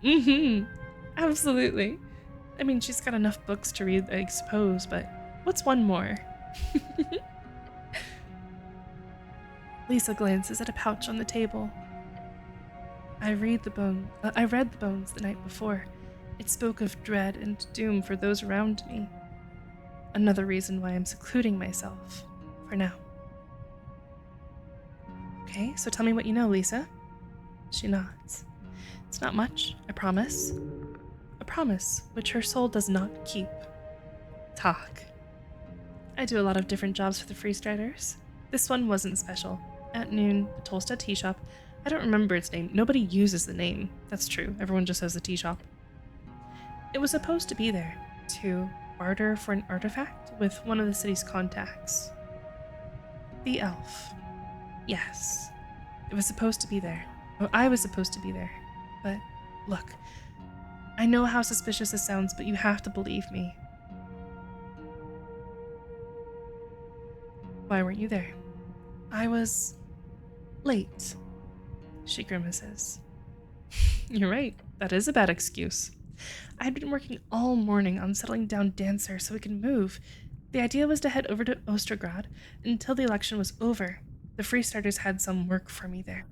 Absolutely. I mean, she's got enough books to read, I suppose, but what's one more? Lisa glances at a pouch on the table. I read the bones the night before. It spoke of dread and doom for those around me. Another reason why I'm secluding myself, for now. Okay, so tell me what you know, Lisa. She nods. It's not much, I promise. A promise which her soul does not keep. Talk. I do a lot of different jobs for the Freestriders. This one wasn't special. At noon, the Tolstad tea shop. I don't remember its name. Nobody uses the name. That's true. Everyone just says the tea shop. It was supposed to be there to barter for an artifact with one of the city's contacts. The elf. Yes. It was supposed to be there. Well, I was supposed to be there. But look, I know how suspicious this sounds, but you have to believe me. Why weren't you there? I was late. She grimaces. You're right. That is a bad excuse. I'd been working all morning on settling down Dancer so we could move. The idea was to head over to Ostergrad until the election was over. The Freestarters had some work for me there.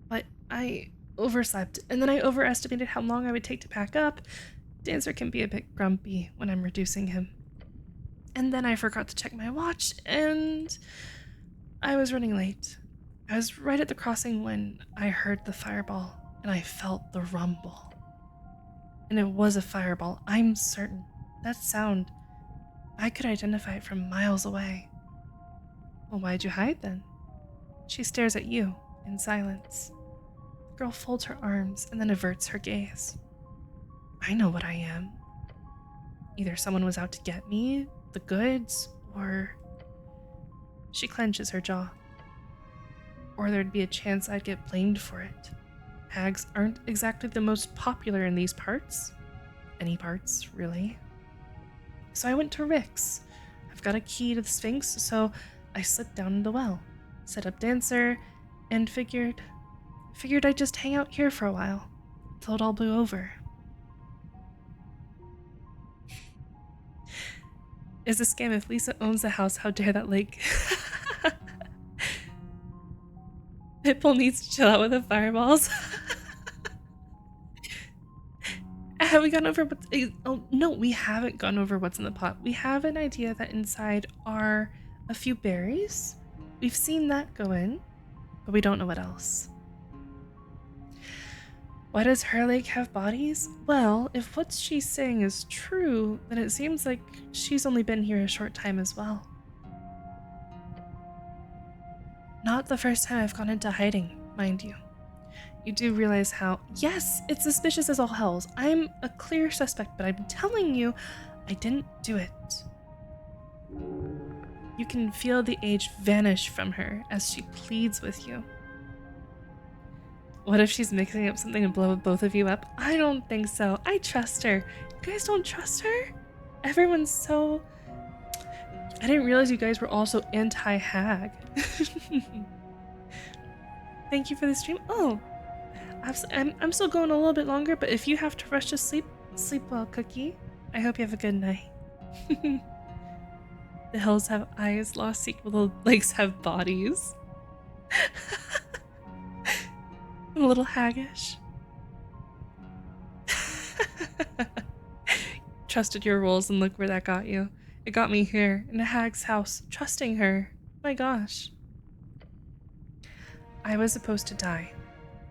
But I overslept, and then I overestimated how long I would take to pack up. Dancer can be a bit grumpy when I'm reducing him. And then I forgot to check my watch, and I was running late. I was right at the crossing when I heard the fireball, and I felt the rumble. And it was a fireball, I'm certain. That sound, I could identify it from miles away. Well, why'd you hide then? She stares at you in silence. The girl folds her arms and then averts her gaze. I know what I am. Either someone was out to get me, the goods, or... She clenches her jaw. Or there'd be a chance I'd get blamed for it. Hags aren't exactly the most popular in these parts. Any parts, really. So I went to Rick's. I've got a key to the Sphinx, so I slipped down in the well, set up Dancer, and figured I'd just hang out here for a while, till it all blew over. is a scam. If Lisa owns the house, how dare that lake? Pitbull needs to chill out with the fireballs. Have we gone over what's... Oh, no, we haven't gone over what's in the pot. We have an idea that inside are a few berries. We've seen that go in, but we don't know what else. Why does her lake have bodies? Well, if what she's saying is true, then it seems like she's only been here a short time as well. Not the first time I've gone into hiding, mind you. You do realize how... Yes, it's suspicious as all hells. I'm a clear suspect, but I'm telling you, I didn't do it. You can feel the age vanish from her as she pleads with you. What if she's mixing up something to blow both of you up? I don't think so. I trust her. You guys don't trust her? Everyone's so... I didn't realize you guys were also anti-hag. Thank you for the stream. Oh, I'm still going a little bit longer, but if you have to rush to sleep, sleep well, Cookie. I hope you have a good night. The hills have eyes, lost sequel, the lakes have bodies. I'm a little haggish. Trusted your rules and look where that got you. It got me here, in a hag's house, trusting her. My gosh. I was supposed to die.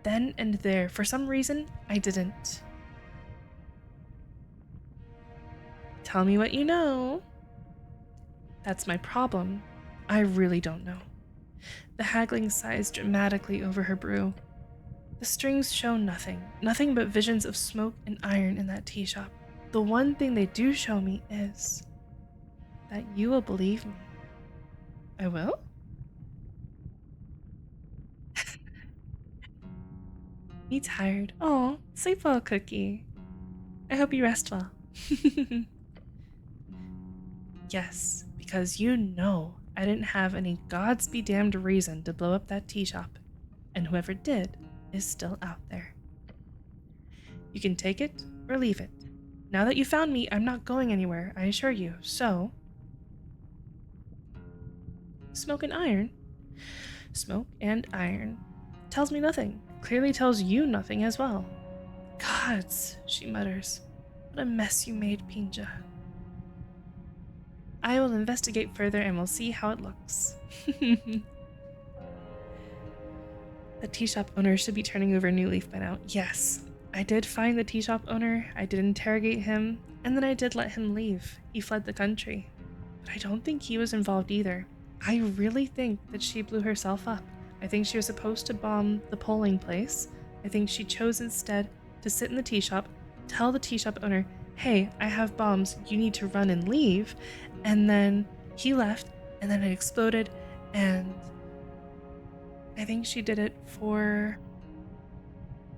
Then and there. For some reason, I didn't. Tell me what you know. That's my problem. I really don't know. The hagling sighs dramatically over her brew. The strings show nothing. Nothing but visions of smoke and iron in that tea shop. The one thing they do show me is that you will believe me. I will? Me tired. Oh, sleep well, Cookie. I hope you rest well. Yes, because you know I didn't have any gods be damned reason to blow up that tea shop, and whoever did is still out there. You can take it or leave it. Now that you found me, I'm not going anywhere, I assure you, so... Smoke and iron? Smoke and iron. Tells me nothing. Clearly tells you nothing as well. Gods, she mutters. What a mess you made, Pinja. I will investigate further and we'll see how it looks. The tea shop owner should be turning over a new leaf by now. Yes, I did find the tea shop owner, I did interrogate him, and then I did let him leave. He fled the country. But I don't think he was involved either. I really think that she blew herself up. I think she was supposed to bomb the polling place. I think she chose instead to sit in the tea shop, tell the tea shop owner, hey, I have bombs, you need to run and leave. And then he left, and then it exploded, and I think she did it for...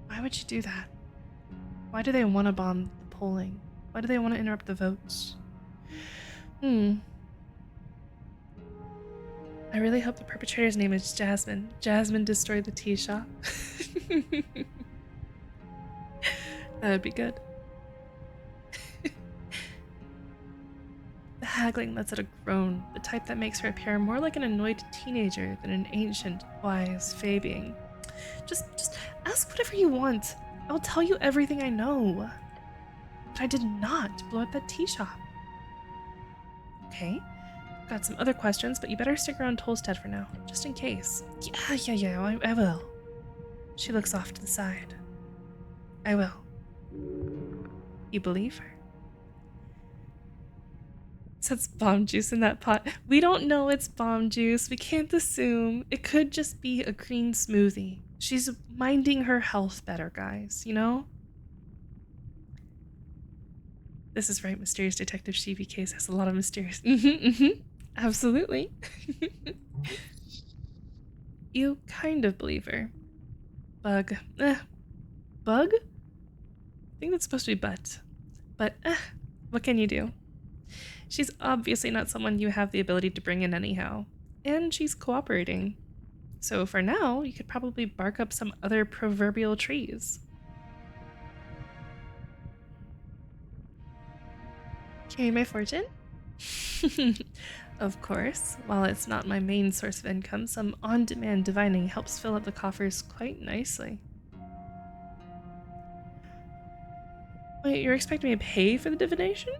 Why would she do that? Why do they want to bomb the polling? Why do they want to interrupt the votes? I really hope the perpetrator's name is Jasmine. Jasmine destroyed the tea shop. That would be good. The haggling lets out a groan, the type that makes her appear more like an annoyed teenager than an ancient, wise fae being. Just ask whatever you want. I will tell you everything I know. But I did not blow up that tea shop. Okay, got some other questions, but you better stick around Tolstead for now, just in case. Yeah, I will. She looks off to the side. I will. You believe her? So it's bomb juice in that pot. We don't know it's bomb juice. We can't assume. It could just be a green smoothie. She's minding her health better, guys, you know? This is right, Mysterious Detective Sheepie case has a lot of mysterious... Absolutely. You kind of believe her. Bug. Bug? I think that's supposed to be butt. But, what can you do? She's obviously not someone you have the ability to bring in anyhow. And she's cooperating. So for now, you could probably bark up some other proverbial trees. Carry my fortune? Of course, while it's not my main source of income, some on-demand divining helps fill up the coffers quite nicely. Wait, you're expecting me to pay for the divination?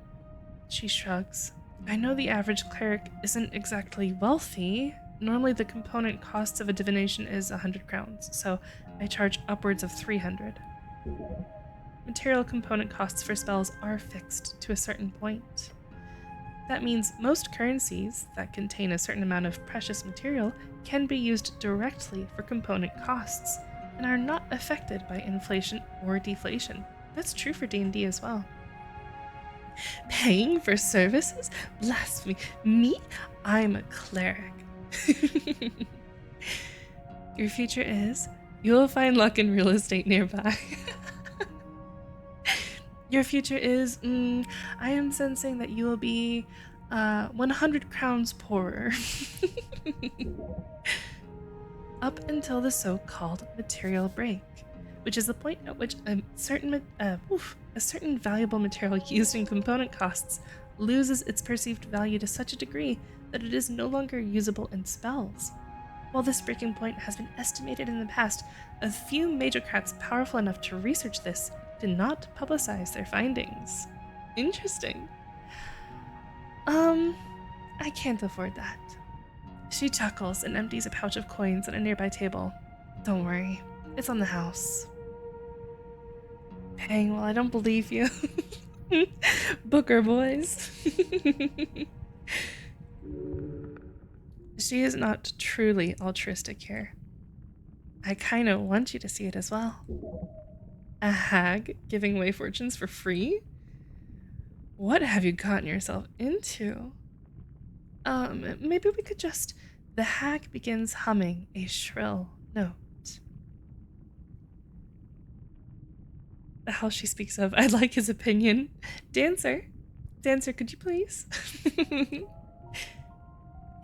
She shrugs. I know the average cleric isn't exactly wealthy. Normally the component cost of a divination is 100 crowns, so I charge upwards of 300. Material component costs for spells are fixed to a certain point. That means most currencies that contain a certain amount of precious material can be used directly for component costs and are not affected by inflation or deflation. That's true for D&D as well. Paying for services? Blasphemy. Me? I'm a cleric. Your future is, you will find luck in real estate nearby. Your future is, I am sensing that you will be 100 crowns poorer. Up until the so-called material break, which is the point at which a certain valuable material used in component costs loses its perceived value to such a degree that it is no longer usable in spells. While this breaking point has been estimated in the past, a few magocrats powerful enough to research this did not publicize their findings. Interesting. I can't afford that. She chuckles and empties a pouch of coins on a nearby table. Don't worry, it's on the house. Dang, well, I don't believe you. Booker boys. She is not truly altruistic here. I kinda want you to see it as well. A hag giving away fortunes for free? What have you gotten yourself into? Maybe we could just... The hag begins humming a shrill note. The house she speaks of, I'd like his opinion. Dancer, could you please?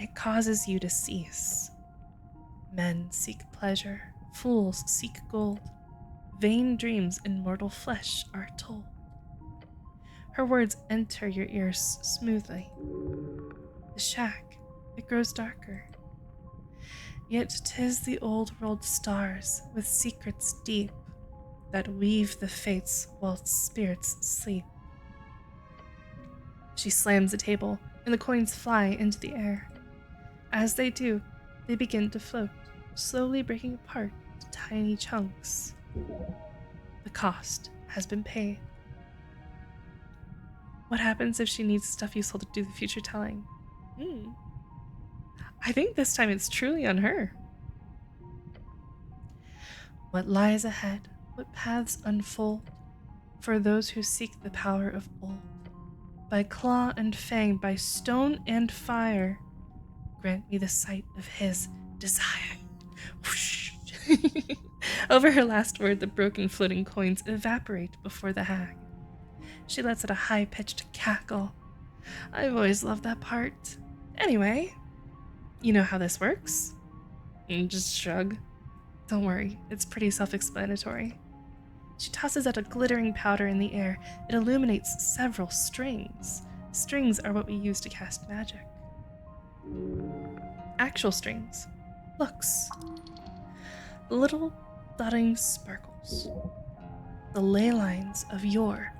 It causes you to cease. Men seek pleasure, fools seek gold. Vain dreams in mortal flesh are told. Her words enter your ears smoothly. The shack, it grows darker. Yet 'tis the old world stars with secrets deep that weave the fates while spirits sleep. She slams the table, and the coins fly into the air. As they do, they begin to float, slowly breaking apart into tiny chunks. The cost has been paid. What happens if she needs stuff useful to do the future telling? I think this time it's truly on her. What lies ahead, what paths unfold, for those who seek the power of old. By claw and fang, by stone and fire, grant me the sight of his desire. Whoosh. Over her last word, the broken floating coins evaporate before the hag. She lets out a high-pitched cackle. I've always loved that part. Anyway, you know how this works? Just shrug. Don't worry, it's pretty self-explanatory. She tosses out a glittering powder in the air. It illuminates several strings. Strings are what we use to cast magic. Actual strings. Looks. Little dotting sparkles. The ley lines of yore.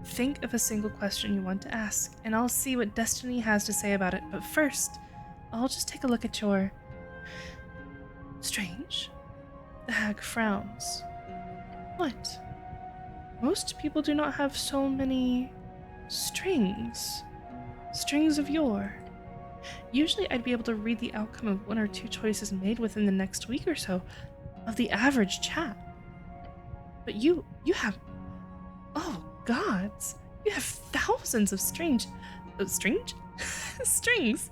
Think of a single question you want to ask, and I'll see what Destiny has to say about it. But first, I'll just take a look at your... Strange. The hag frowns. What? Most people do not have so many... strings. Strings of yore. Usually I'd be able to read the outcome of one or two choices made within the next week or so of the average chat. But you have... Oh, gods. You have thousands of strange... strange? strings.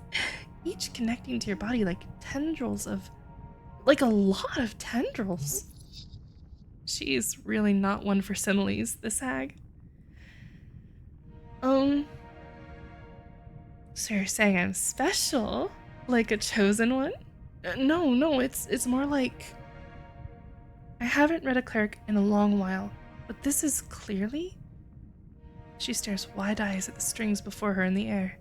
Each connecting to your body like tendrils of... like a lot of tendrils. She's really not one for similes, this hag. So you're saying I'm special? Like a chosen one? No, it's more like... I haven't read a cleric in a long while, but this is clearly She stares wide-eyed at the strings before her in the air.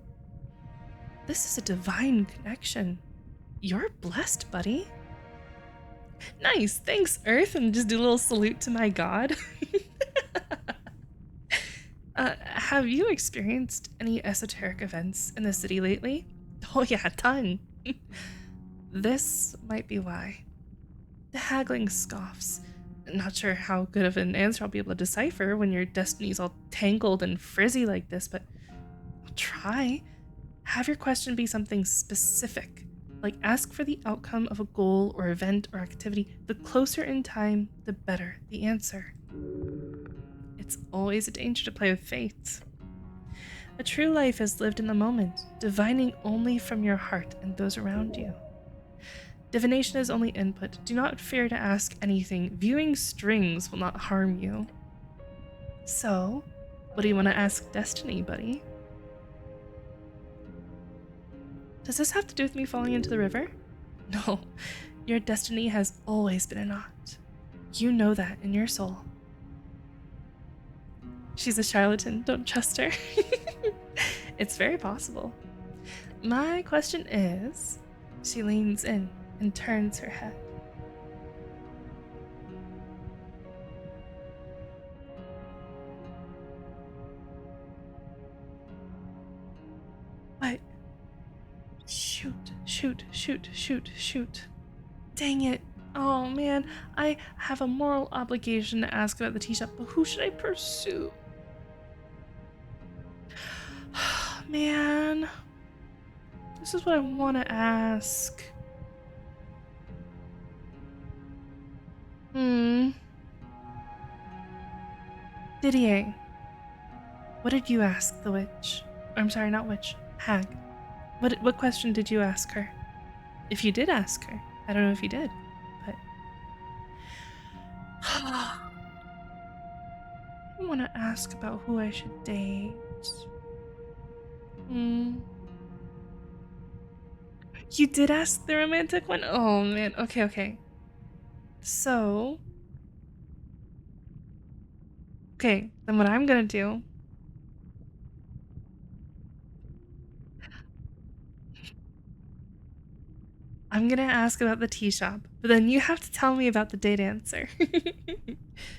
This is a divine connection. You're blessed, buddy. Nice, thanks, Earth, and just do a little salute to my god. Have you experienced any esoteric events in the city lately? Oh yeah, a ton. This might be why. The haggling scoffs. Not sure how good of an answer I'll be able to decipher when your destiny's all tangled and frizzy like this, but I'll try. Have your question be something specific, like ask for the outcome of a goal or event or activity. The closer in time, the better the answer. It's always a danger to play with fate. A true life is lived in the moment, divining only from your heart and those around you. Divination is only input. Do not fear to ask anything. Viewing strings will not harm you. So, what do you want to ask Destiny, buddy? Does this have to do with me falling into the river? No, your destiny has always been a knot. You know that in your soul. She's a charlatan, don't trust her. It's very possible. My question is, she leans in and turns her head. What? Shoot. Dang it. Oh man, I have a moral obligation to ask about the tea shop, but who should I pursue? Man, this is what I want to ask. Didier, what did you ask the witch? I'm sorry, not witch, hag. What question did you ask her? If you did ask her, I don't know if you did, but I want to ask about who I should date. You did ask the romantic one? Oh man, okay. So, okay, then what I'm gonna do, I'm gonna ask about the tea shop, but then you have to tell me about the date answer.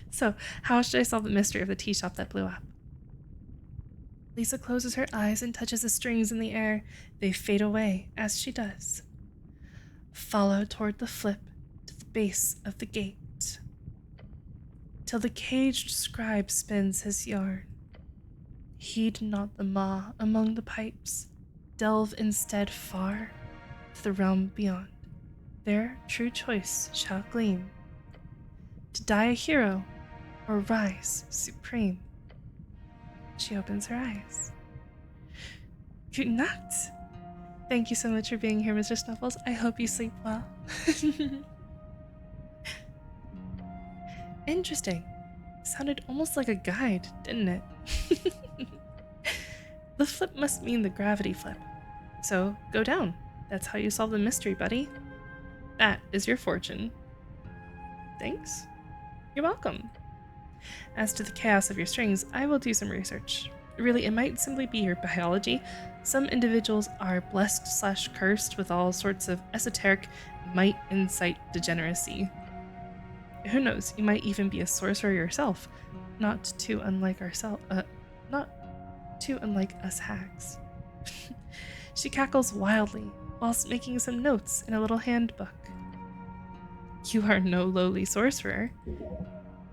So, how should I solve the mystery of the tea shop that blew up? Lisa closes her eyes and touches the strings in the air. They fade away as she does. Follow toward the flip to the base of the gate, till the caged scribe spins his yarn. Heed not the maw among the pipes. Delve instead far to the realm beyond. There true choice shall gleam. To die a hero or rise supreme. She opens her eyes. Good night. Thank you so much for being here, Mr. Snuffles. I hope you sleep well. Interesting. Sounded almost like a guide, didn't it? The flip must mean the gravity flip. So go down. That's how you solve the mystery, buddy. That is your fortune. Thanks. You're welcome. As to the chaos of your strings, I will do some research. Really, it might simply be your biology. Some individuals are blessed/cursed with all sorts of esoteric might insight degeneracy. Who knows, you might even be a sorcerer yourself, not too unlike us hags. She cackles wildly, whilst making some notes in a little handbook. You are no lowly sorcerer.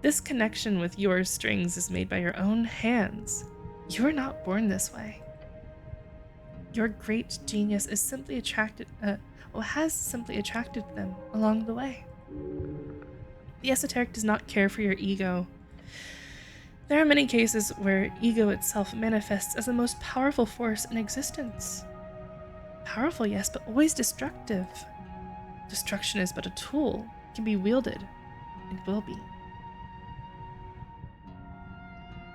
This connection with your strings is made by your own hands. You are not born this way. Your great genius is simply has simply attracted them along the way. The esoteric does not care for your ego. There are many cases where ego itself manifests as the most powerful force in existence. Powerful, yes, but always destructive. Destruction is but a tool, it can be wielded, and will be.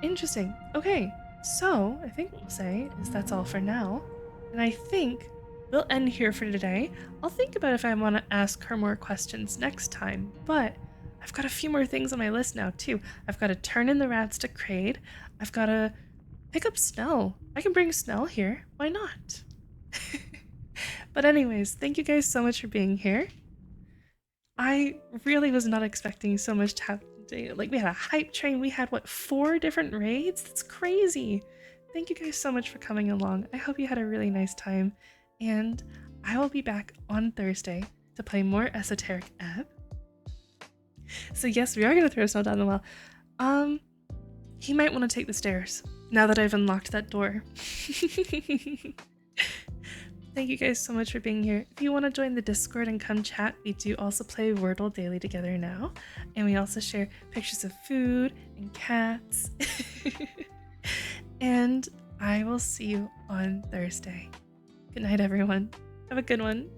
Interesting. Okay, so I think what we'll say is that's all for now. And I think we'll end here for today. I'll think about if I want to ask her more questions next time, but I've got a few more things on my list now too. I've got to turn in the rats to Kraid. I've got to pick up Snell. I can bring Snell here. Why not? But anyways, thank you guys so much for being here. I really was not expecting so much to happen today. Like, we had a hype train. We had, what, 4 different raids? That's crazy. Thank you guys so much for coming along. I hope you had a really nice time. And I will be back on Thursday to play more Esoteric Ebb. So yes, we are going to throw Snow down the well. He might want to take the stairs now that I've unlocked that door. Thank you guys so much for being here. If you want to join the Discord and come chat, we do also play Wordle daily together now. And we also share pictures of food and cats. And I will see you on Thursday. Good night, everyone. Have a good one.